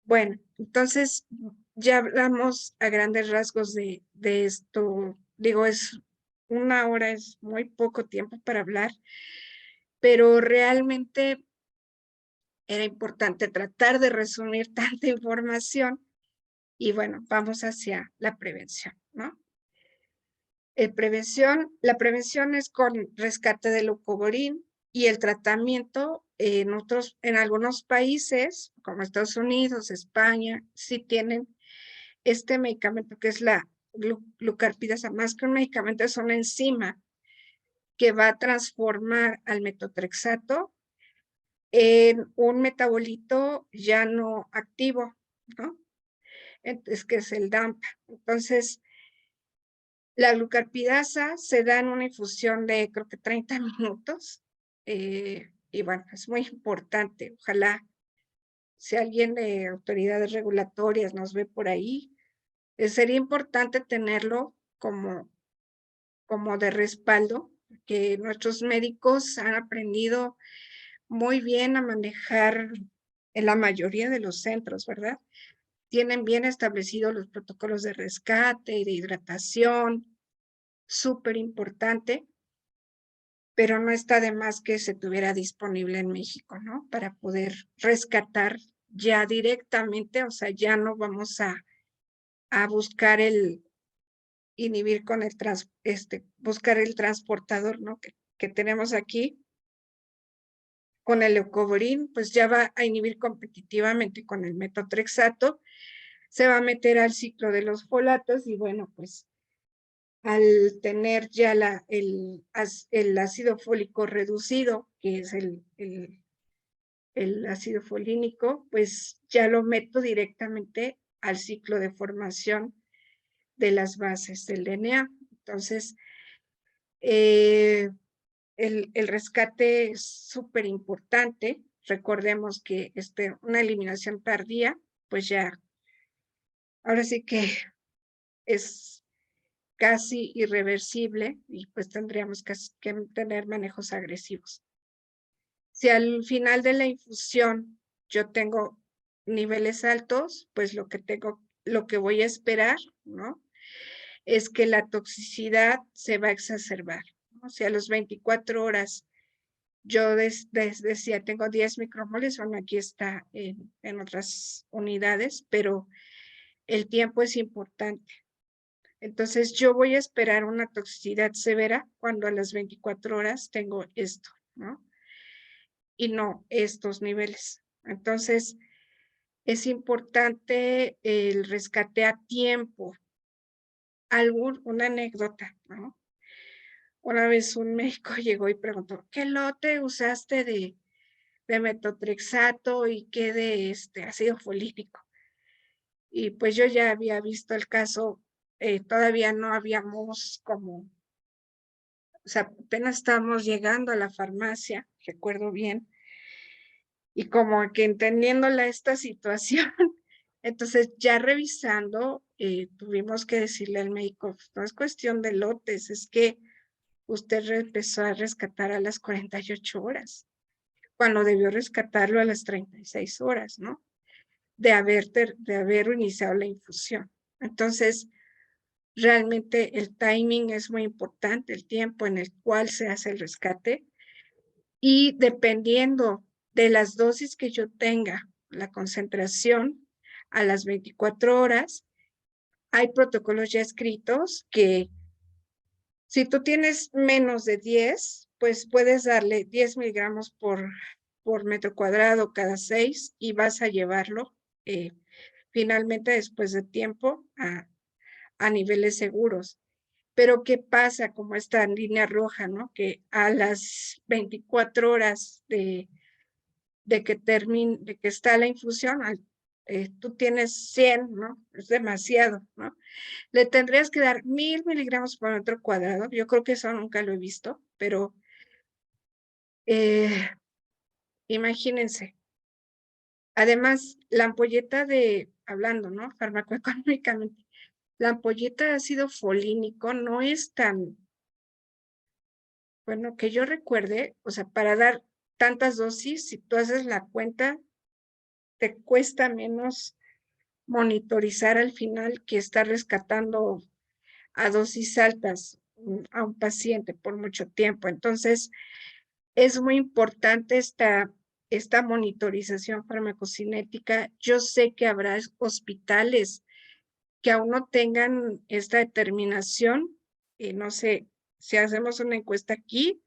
Bueno, entonces ya hablamos a grandes rasgos de esto. Digo, es una hora, es muy poco tiempo para hablar, pero realmente era importante tratar de resumir tanta información y bueno, vamos hacia la prevención, ¿no? La prevención es con rescate del leucovorin y el tratamiento en algunos países, como Estados Unidos, España, sí tienen este medicamento que es la glucarpidasa, más que un medicamento, es una enzima que va a transformar al metotrexato en un metabolito ya no activo, ¿no? Es que es el DAMPA. Entonces, la glucarpidasa se da en una infusión de creo que 30 minutos y bueno, es muy importante. Ojalá si alguien de autoridades regulatorias nos ve por ahí, sería importante tenerlo como de respaldo, que nuestros médicos han aprendido muy bien a manejar en la mayoría de los centros, ¿verdad? Tienen bien establecidos los protocolos de rescate y de hidratación, súper importante, pero no está de más que se tuviera disponible en México, ¿no? Para poder rescatar ya directamente, o sea, ya no vamos a buscar inhibir con buscar el transportador, ¿no? Que tenemos aquí. Con el leucovorin, pues ya va a inhibir competitivamente con el metotrexato, se va a meter al ciclo de los folatos y bueno, pues al tener ya el ácido fólico reducido, que es el ácido folínico, pues ya lo meto directamente al ciclo de formación de las bases del DNA. Entonces, el rescate es súper importante. Recordemos que una eliminación tardía pues ya, ahora sí que es casi irreversible y pues tendríamos que tener manejos agresivos. Si al final de la infusión yo tengo niveles altos, pues lo que voy a esperar, ¿no? Es que la toxicidad se va a exacerbar, ¿no? Si a los 24 horas yo decía, tengo 10 micromoles, bueno, aquí está en otras unidades, pero el tiempo es importante. Entonces, yo voy a esperar una toxicidad severa cuando a las 24 horas tengo esto, ¿no? Y no estos niveles. Entonces, es importante el rescate a tiempo. Una anécdota, ¿no? Una vez un médico llegó y preguntó, ¿qué lote usaste de metotrexato y qué de ácido folítico? Y pues yo ya había visto el caso, todavía no habíamos como, o sea, apenas estábamos llegando a la farmacia, recuerdo bien, y como que entendiendo esta situación, entonces ya revisando, tuvimos que decirle al médico, no es cuestión de lotes, es que usted empezó a rescatar a las 48 horas, cuando debió rescatarlo a las 36 horas, ¿no? De haber iniciado la infusión. Entonces, realmente el timing es muy importante, el tiempo en el cual se hace el rescate, y dependiendo de las dosis que yo tenga, la concentración a las 24 horas, hay protocolos ya escritos que si tú tienes menos de 10, pues puedes darle 10 miligramos por metro cuadrado cada 6 y vas a llevarlo finalmente después de tiempo a niveles seguros. Pero ¿qué pasa como esta línea roja, ¿no? Que a las 24 horas de que está la infusión, tú tienes 100, ¿no? Es demasiado, ¿no? Le tendrías que dar 1000 miligramos por metro cuadrado. Yo creo que eso nunca lo he visto, pero imagínense. Además, la ampolleta hablando, ¿no? Farmacoeconómicamente, la ampolleta de ácido folínico no es tan, bueno, que yo recuerde, o sea, para dar tantas dosis, si tú haces la cuenta, te cuesta menos monitorizar al final que estar rescatando a dosis altas a un paciente por mucho tiempo. Entonces, es muy importante esta monitorización farmacocinética. Yo sé que habrá hospitales que aún no tengan esta determinación. No sé, si hacemos una encuesta aquí,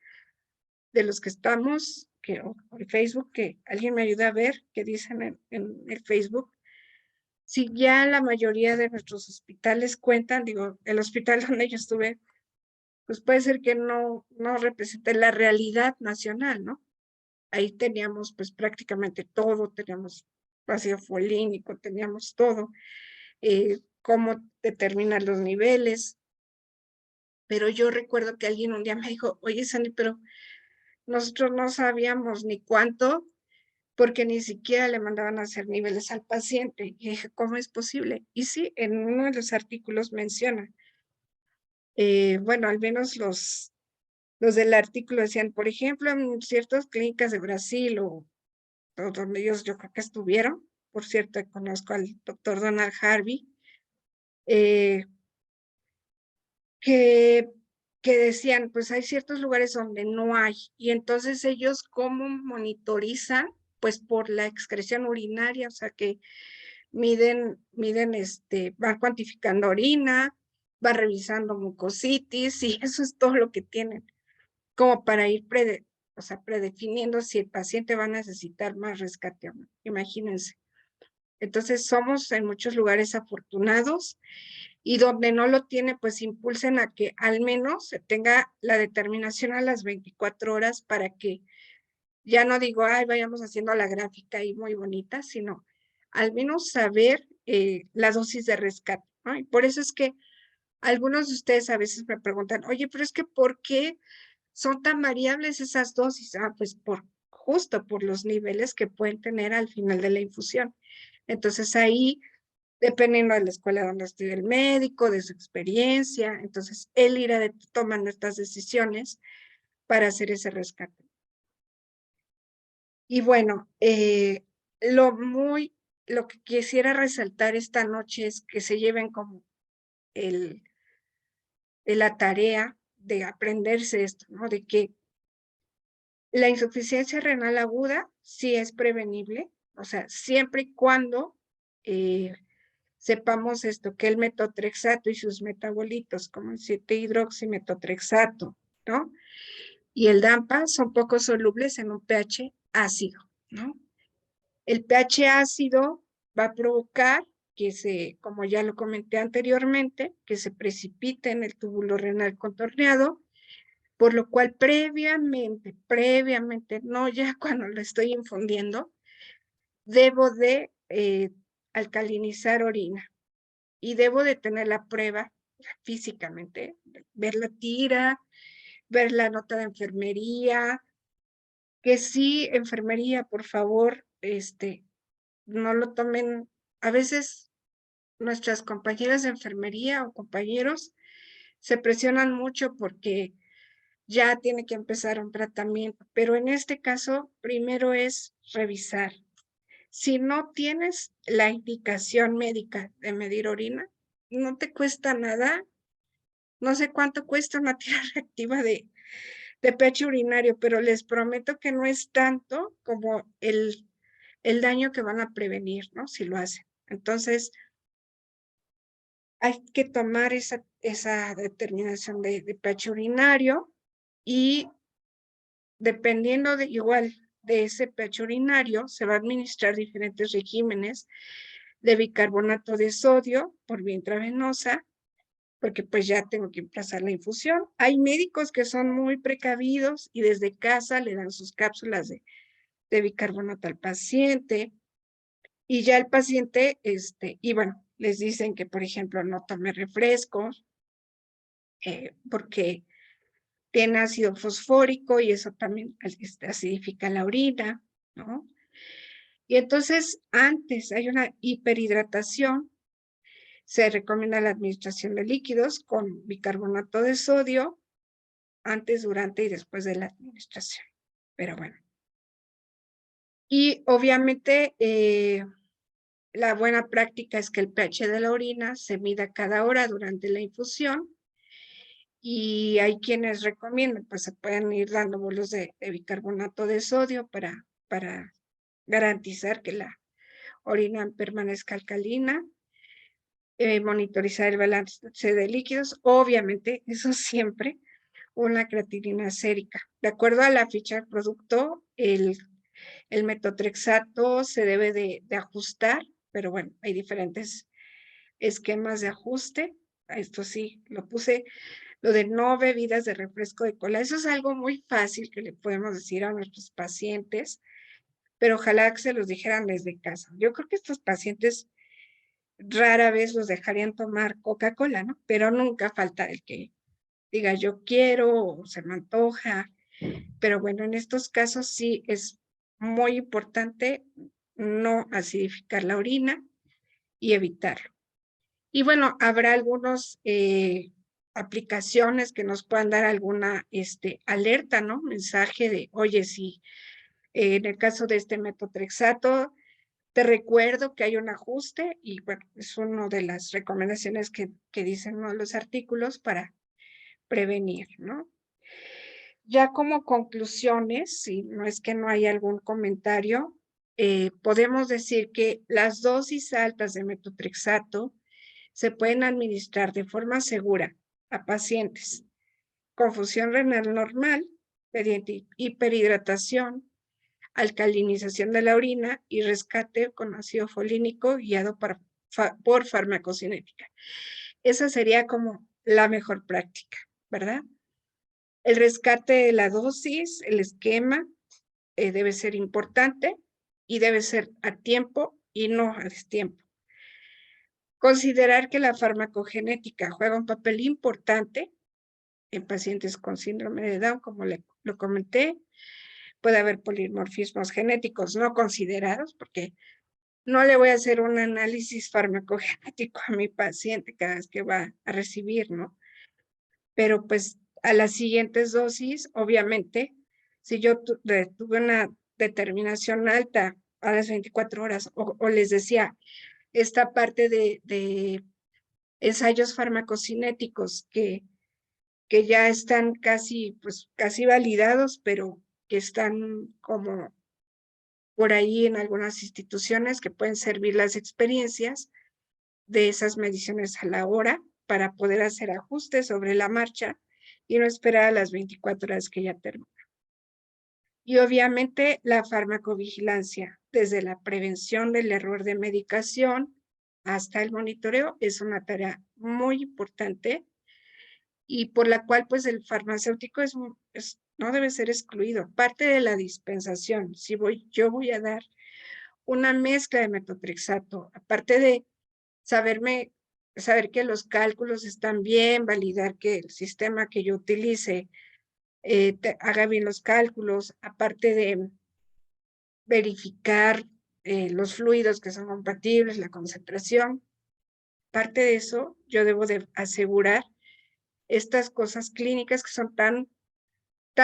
de los que estamos, o el Facebook, que alguien me ayude a ver qué dicen en el Facebook, si ya la mayoría de nuestros hospitales cuentan, digo, el hospital donde yo estuve, pues puede ser que no represente la realidad nacional, ¿no? Ahí teníamos pues prácticamente todo, teníamos ácido folínico, teníamos todo, cómo determinar los niveles, pero yo recuerdo que alguien un día me dijo, oye, Sandy, pero nosotros no sabíamos ni cuánto, porque ni siquiera le mandaban a hacer niveles al paciente. Y dije, ¿cómo es posible? Y sí, en uno de los artículos menciona, bueno, al menos los del artículo decían, por ejemplo, en ciertas clínicas de Brasil o donde ellos yo creo que estuvieron, por cierto, conozco al doctor Donald Harvey, que decían, pues hay ciertos lugares donde no hay, y entonces ellos cómo monitorizan, pues por la excreción urinaria, o sea que miden, van cuantificando orina, van revisando mucositis, y eso es todo lo que tienen, como para ir predefiniendo si el paciente va a necesitar más rescate o no, imagínense. Entonces somos en muchos lugares afortunados, y donde no lo tiene, pues impulsen a que al menos se tenga la determinación a las 24 horas para que, ya no digo, ay, vayamos haciendo la gráfica y muy bonita, sino al menos saber la dosis de rescate, ¿no? Y por eso es que algunos de ustedes a veces me preguntan, oye, pero es que ¿por qué son tan variables esas dosis? Pues justo por los niveles que pueden tener al final de la infusión. Entonces ahí, dependiendo de la escuela donde esté el médico, de su experiencia, entonces él irá tomando estas decisiones para hacer ese rescate. Y bueno, lo que quisiera resaltar esta noche es que se lleven como la tarea de aprenderse esto, ¿no? De que la insuficiencia renal aguda sí es prevenible, o sea, siempre y cuando sepamos esto, que el metotrexato y sus metabolitos, como el 7-hidroximetotrexato, ¿no? Y el DAMPA son poco solubles en un pH ácido, ¿no? El pH ácido va a provocar que como ya lo comenté anteriormente, que se precipite en el túbulo renal contorneado, por lo cual previamente, no ya cuando lo estoy infundiendo, debo de alcalinizar orina y debo de tener la prueba físicamente, ver la tira, ver la nota de enfermería, que sí, enfermería, por favor, no lo tomen, a veces nuestras compañeras de enfermería o compañeros se presionan mucho porque ya tiene que empezar un tratamiento, pero en este caso, primero es revisar. Si no tienes la indicación médica de medir orina, no te cuesta nada, no sé cuánto cuesta una tira reactiva de pH urinario, pero les prometo que no es tanto como el daño que van a prevenir, ¿no? Si lo hacen. Entonces, hay que tomar esa determinación de pH urinario y dependiendo de ese pH urinario, se va a administrar diferentes regímenes de bicarbonato de sodio por vía intravenosa, porque pues ya tengo que emplazar la infusión. Hay médicos que son muy precavidos y desde casa le dan sus cápsulas de bicarbonato al paciente y ya el paciente, y bueno, les dicen que, por ejemplo, no tome refrescos porque tiene ácido fosfórico y eso también acidifica la orina, ¿no? Y entonces, antes hay una hiperhidratación, se recomienda la administración de líquidos con bicarbonato de sodio antes, durante y después de la administración. Pero bueno. Y obviamente, la buena práctica es que el pH de la orina se mida cada hora durante la infusión y hay quienes recomiendan, pues se pueden ir dando bolos de bicarbonato de sodio para garantizar que la orina permanezca alcalina, monitorizar el balance de líquidos, obviamente, eso siempre, una creatinina sérica. De acuerdo a la ficha del producto, el metotrexato se debe de ajustar, pero bueno, hay diferentes esquemas de ajuste. Esto sí, lo puse, lo de no bebidas de refresco de cola. Eso es algo muy fácil que le podemos decir a nuestros pacientes, pero ojalá que se los dijeran desde casa. Yo creo que estos pacientes rara vez los dejarían tomar Coca-Cola, ¿no? Pero nunca falta el que diga yo quiero o se me antoja. Pero bueno, en estos casos sí es muy importante no acidificar la orina y evitarlo. Y bueno, habrá algunas aplicaciones que nos puedan dar alguna alerta, ¿no? Mensaje de, oye, si en el caso de este metotrexato, te recuerdo que hay un ajuste y bueno, es una de las recomendaciones que dicen uno de los artículos para prevenir, ¿no? Ya como conclusiones, si no es que no hay algún comentario, podemos decir que las dosis altas de metotrexato se pueden administrar de forma segura a pacientes con función renal normal, mediante hiperhidratación, alcalinización de la orina y rescate con ácido folínico guiado por farmacocinética. Esa sería como la mejor práctica, ¿verdad? El rescate de la dosis, el esquema, debe ser importante y debe ser a tiempo y no a destiempo. Considerar que la farmacogenética juega un papel importante en pacientes con síndrome de Down, como lo comenté. Puede haber polimorfismos genéticos no considerados, porque no le voy a hacer un análisis farmacogenético a mi paciente cada vez que va a recibir, ¿no? Pero pues a las siguientes dosis, obviamente, si yo tuve una determinación alta a las 24 horas, o les decía, esta parte de ensayos farmacocinéticos que ya están casi, pues, casi validados, pero que están como por ahí en algunas instituciones que pueden servir las experiencias de esas mediciones a la hora para poder hacer ajustes sobre la marcha y no esperar a las 24 horas que ya termina. Y obviamente la farmacovigilancia, desde la prevención del error de medicación hasta el monitoreo, es una tarea muy importante y por la cual pues el farmacéutico no debe ser excluido. Parte de la dispensación, si yo voy a dar una mezcla de metotrexato, aparte de saber que los cálculos están bien, validar que el sistema que yo utilice haga bien los cálculos, aparte de verificar los fluidos que son compatibles, la concentración. Parte de eso, yo debo de asegurar estas cosas clínicas que son tan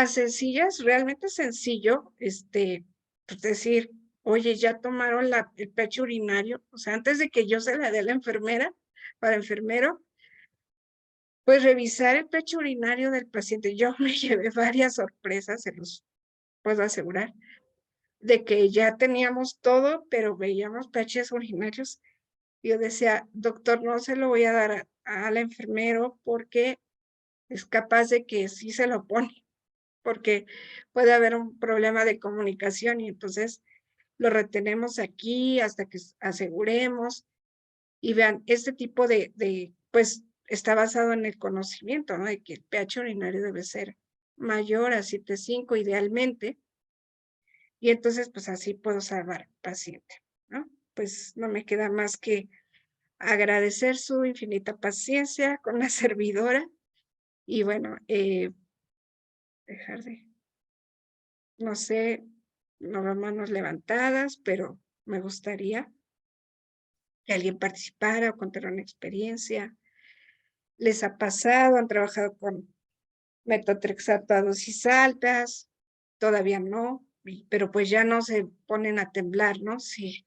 sencillas, realmente sencillo, pues decir, oye, ya tomaron el pecho urinario, o sea, antes de que yo se la dé a la enfermera, para enfermero, pues revisar el pecho urinario del paciente. Yo me llevé varias sorpresas, se los puedo asegurar, de que ya teníamos todo, pero veíamos pechos urinarios. Yo decía, doctor, no se lo voy a dar al enfermero porque es capaz de que sí se lo pone, porque puede haber un problema de comunicación y entonces lo retenemos aquí hasta que aseguremos. Y vean, este tipo pues, está basado en el conocimiento, ¿no? De que el pH urinario debe ser mayor a 7.5 idealmente. Y entonces, pues así puedo salvar al paciente, ¿no? Pues no me queda más que agradecer su infinita paciencia con la servidora y bueno, dejar de, no sé, no veo manos levantadas, pero me gustaría que alguien participara o contara una experiencia. ¿Les ha pasado? ¿Han trabajado con metotrexato a dosis altas? Todavía no, pero pues ya no se ponen a temblar, ¿no? Si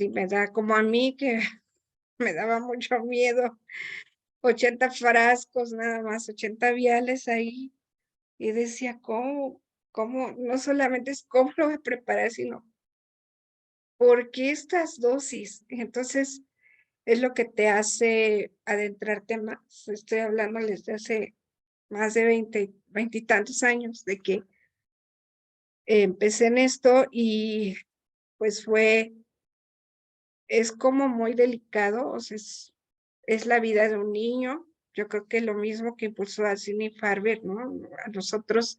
me da como a mí que me daba mucho miedo, 80 frascos, nada más, 80 viales ahí, y decía, ¿cómo? No solamente es cómo lo voy a preparar, sino ¿por qué estas dosis? Entonces, es lo que te hace adentrarte más. Estoy hablando desde hace más de 20 y tantos años de que empecé en esto y pues es como muy delicado, o sea, es la vida de un niño. Yo creo que lo mismo que impulsó a Sidney Farber, ¿no? A nosotros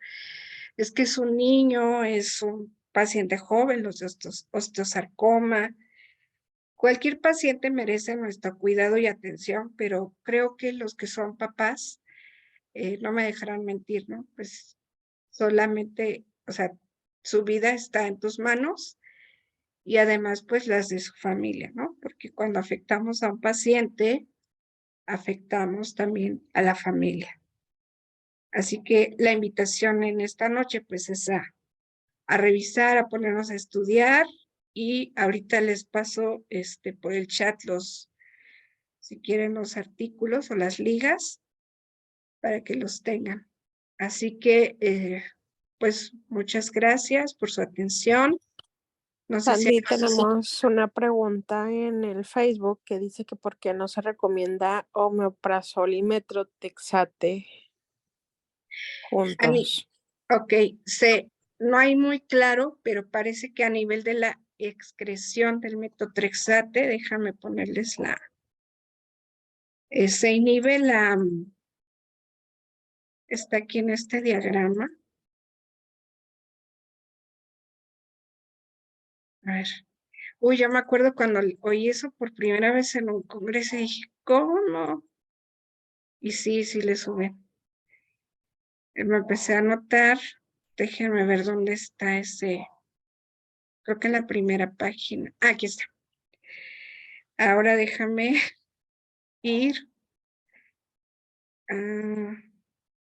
es que es un niño, es un paciente joven, los de osteosarcoma. Cualquier paciente merece nuestro cuidado y atención, pero creo que los que son papás no me dejarán mentir, ¿no? Pues solamente, o sea, su vida está en tus manos y además pues las de su familia, ¿no? Porque cuando afectamos a un paciente, afectamos también a la familia. Así que la invitación en esta noche pues es a revisar, a ponernos a estudiar y ahorita les paso por el chat si quieren los artículos o las ligas para que los tengan. Así que pues muchas gracias por su atención. No sé si Sandy, tenemos una pregunta en el Facebook que dice que por qué no se recomienda omeprazol y metotrexate a mí, juntos. ok, no hay muy claro, pero parece que a nivel de la excreción del metotrexate, déjame ponerles se inhibe está aquí en este diagrama. A ver. Uy, yo me acuerdo cuando oí eso por primera vez en un congreso y dije, ¿cómo no? Y sí le sube. Me empecé a notar, déjenme ver dónde está creo que en la primera página. Aquí está. Ahora déjame ir a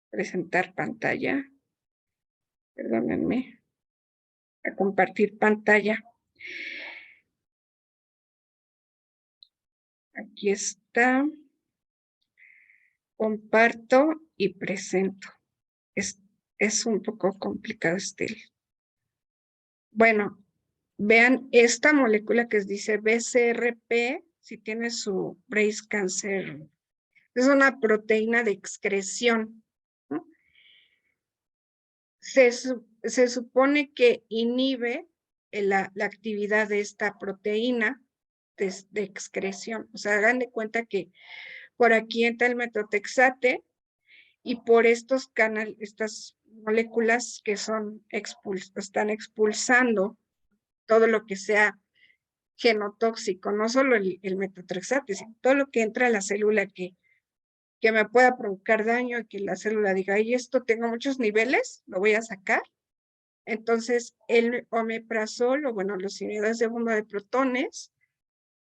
presentar pantalla. Perdónenme. A compartir pantalla. Aquí está. Comparto y presento. Es un poco complicado este. Bueno, vean esta molécula que dice BCRP, si tiene su Brace Cancer. Es una proteína de excreción, ¿no? Se supone que inhibe la actividad de esta proteína de excreción. O sea, hagan de cuenta que por aquí entra el metotrexate y por estos canales, estas moléculas que están expulsando todo lo que sea genotóxico, no solo el metotrexate, sino todo lo que entra a la célula que me pueda provocar daño y que la célula diga, y esto tengo muchos niveles, lo voy a sacar. Entonces, el omeprazol, o bueno, los inhibidores de bomba de protones,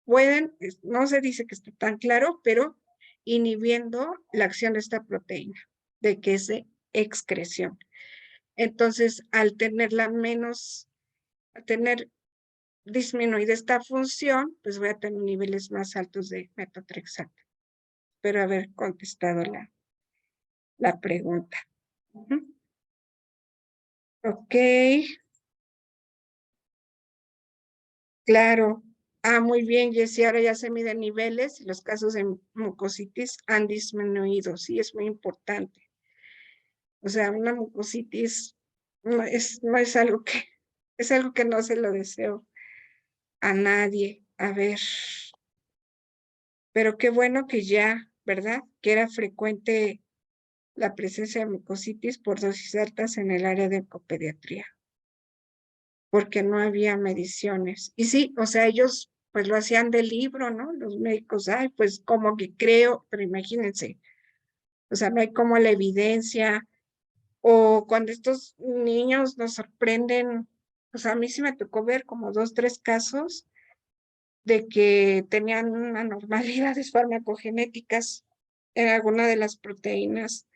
pueden, no se dice que esté tan claro, pero inhibiendo la acción de esta proteína, de que es de excreción. Entonces, al tener disminuida esta función, pues voy a tener niveles más altos de metotrexato. Espero haber contestado la pregunta. Ok, claro. Muy bien, Jessie, ahora ya se miden niveles y los casos de mucositis han disminuido. Sí, es muy importante. O sea, una mucositis no es algo es algo que no se lo deseo a nadie. A ver, pero qué bueno que ya, ¿verdad? Que era frecuente la presencia de mucositis por dosis altas en el área de ecopediatría, porque no había mediciones. Y sí, o sea, ellos pues lo hacían del libro, ¿no? Los médicos, ay, pues como que creo, pero imagínense, o sea, no hay como la evidencia, o cuando estos niños nos sorprenden, o sea, a mí sí me tocó ver como 2, 3 casos de que tenían anormalidades farmacogenéticas en alguna de las proteínas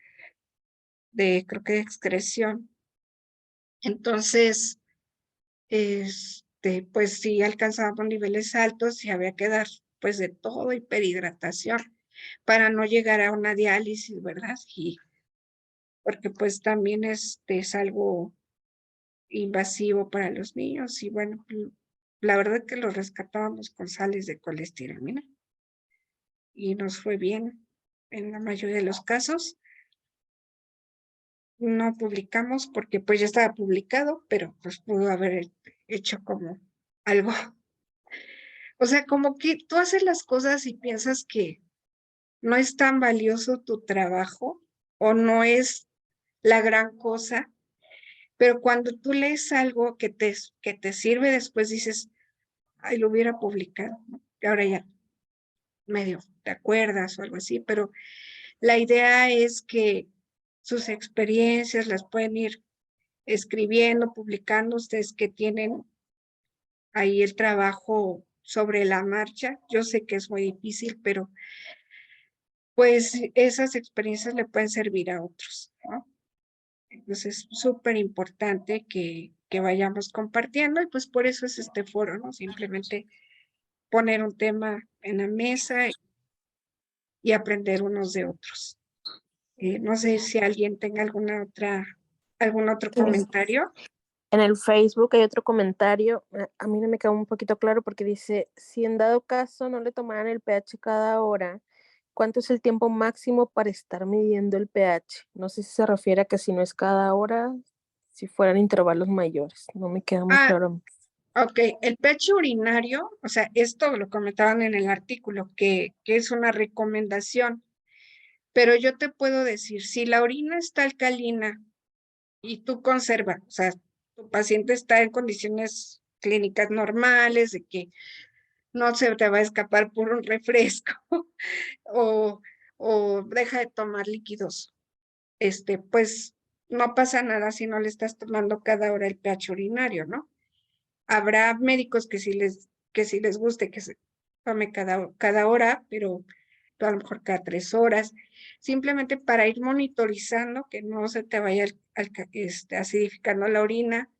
creo que de excreción. Entonces, pues sí alcanzábamos niveles altos y había que dar pues de todo, hiperhidratación, para no llegar a una diálisis, ¿verdad? Y porque pues también es algo invasivo para los niños y bueno, la verdad que lo rescatábamos con sales de colestiramina y nos fue bien en la mayoría de los casos. No publicamos porque pues ya estaba publicado, pero pues pudo haber hecho como algo. O sea, como que tú haces las cosas y piensas que no es tan valioso tu trabajo o no es la gran cosa, pero cuando tú lees algo que te sirve después dices, ay, lo hubiera publicado, ¿no? Y ahora ya medio te acuerdas o algo así, pero la idea es que sus experiencias las pueden ir escribiendo, publicando, ustedes que tienen ahí el trabajo sobre la marcha. Yo sé que es muy difícil, pero pues esas experiencias le pueden servir a otros, ¿no? Entonces es súper importante que vayamos compartiendo y pues por eso es este foro, ¿no? Simplemente poner un tema en la mesa y aprender unos de otros. No sé si alguien tenga algún otro comentario. En el Facebook hay otro comentario, a mí no me quedó un poquito claro porque dice, si en dado caso no le tomaran el pH cada hora, ¿cuánto es el tiempo máximo para estar midiendo el pH? No sé si se refiere a que si no es cada hora, si fueran intervalos mayores, no me queda muy claro. Ok, el pH urinario, o sea, esto lo comentaban en el artículo, que es una recomendación, pero yo te puedo decir, si la orina está alcalina y tú conservas, o sea, tu paciente está en condiciones clínicas normales, de que no se te va a escapar por un refresco o, o deja de tomar líquidos, pues no pasa nada si no le estás tomando cada hora el pH urinario, ¿no? Habrá médicos que sí les guste que se tome cada hora, pero a lo mejor cada 3 horas, simplemente para ir monitorizando que no se te vaya acidificando la orina.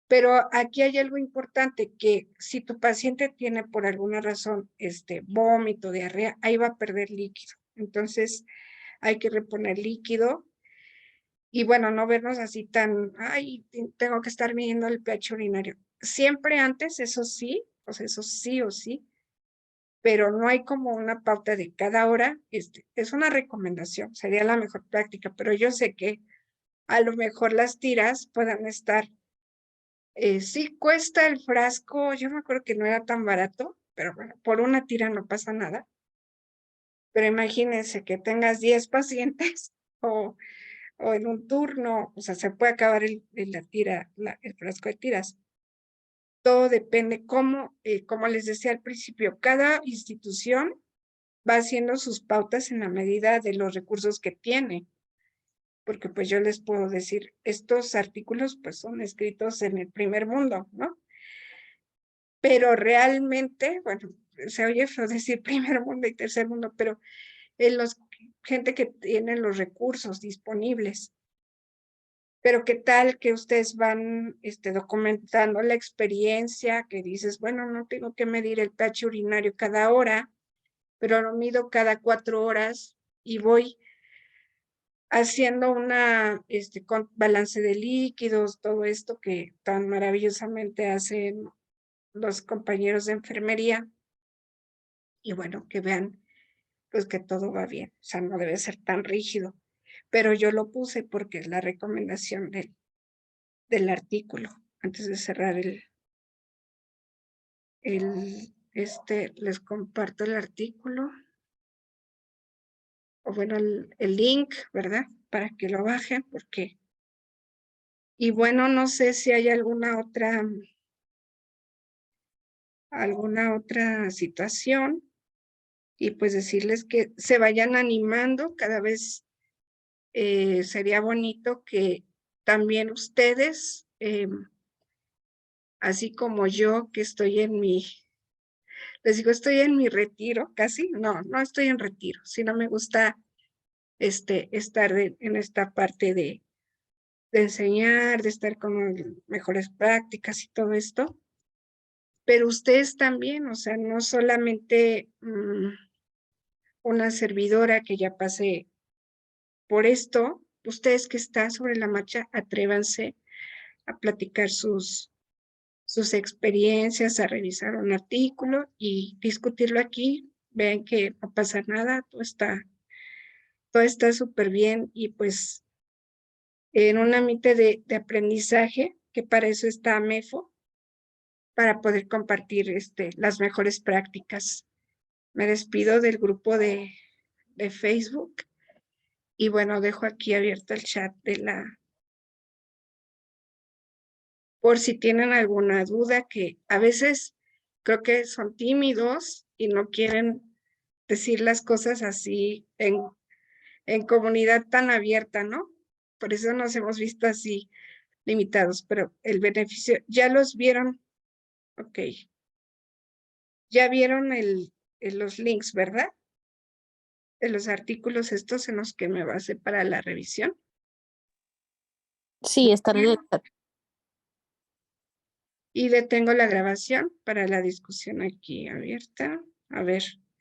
Pero aquí hay algo importante, que si tu paciente tiene por alguna razón vómito, diarrea, ahí va a perder líquido. Entonces hay que reponer líquido y bueno, no vernos así tan, ay, tengo que estar midiendo el pH urinario. Siempre antes, eso sí, o sea, eso sí o sí, pero no hay como una pauta de cada hora. Es una recomendación, sería la mejor práctica, pero yo sé que a lo mejor las tiras puedan estar, sí cuesta el frasco, yo me acuerdo que no era tan barato, pero bueno, por una tira no pasa nada. Pero imagínense que tengas 10 pacientes o en un turno, o sea, se puede acabar el frasco de tiras. Todo depende, como les decía al principio, cada institución va haciendo sus pautas en la medida de los recursos que tiene. Porque pues yo les puedo decir, estos artículos pues son escritos en el primer mundo, ¿no? Pero realmente, bueno, se oye feo decir primer mundo y tercer mundo, pero en gente que tiene los recursos disponibles. Pero qué tal que ustedes van documentando la experiencia, que dices, bueno, no tengo que medir el pH urinario cada hora, pero lo mido cada 4 horas y voy haciendo con balance de líquidos, todo esto que tan maravillosamente hacen los compañeros de enfermería. Y bueno, que vean pues que todo va bien, o sea, no debe ser tan rígido. Pero yo lo puse porque es la recomendación del artículo. Antes de cerrar les comparto el artículo, o bueno, el link, ¿verdad? Para que lo bajen, porque, y bueno, no sé si hay alguna otra situación, y pues decirles que se vayan animando cada vez. Sería bonito que también ustedes, así como yo, que estoy les digo, estoy en mi retiro, casi, no estoy en retiro, sino me gusta estar en esta parte de enseñar, de estar con mejores prácticas y todo esto, pero ustedes también, o sea, no solamente una servidora que ya pasé por esto, ustedes que están sobre la marcha, atrévanse a platicar sus experiencias, a revisar un artículo y discutirlo aquí. Vean que no pasa nada, todo está súper bien y pues en un ambiente de aprendizaje, que para eso está MEFO, para poder compartir las mejores prácticas. Me despido del grupo de Facebook y bueno, dejo aquí abierto el chat por si tienen alguna duda, que a veces creo que son tímidos y no quieren decir las cosas así en comunidad tan abierta, ¿no? Por eso nos hemos visto así limitados, pero el beneficio, ya los vieron, ok, ya vieron los links, ¿verdad? De los artículos estos en los que me basé para la revisión. Sí, están en el chat. Y detengo la grabación para la discusión aquí abierta. A ver.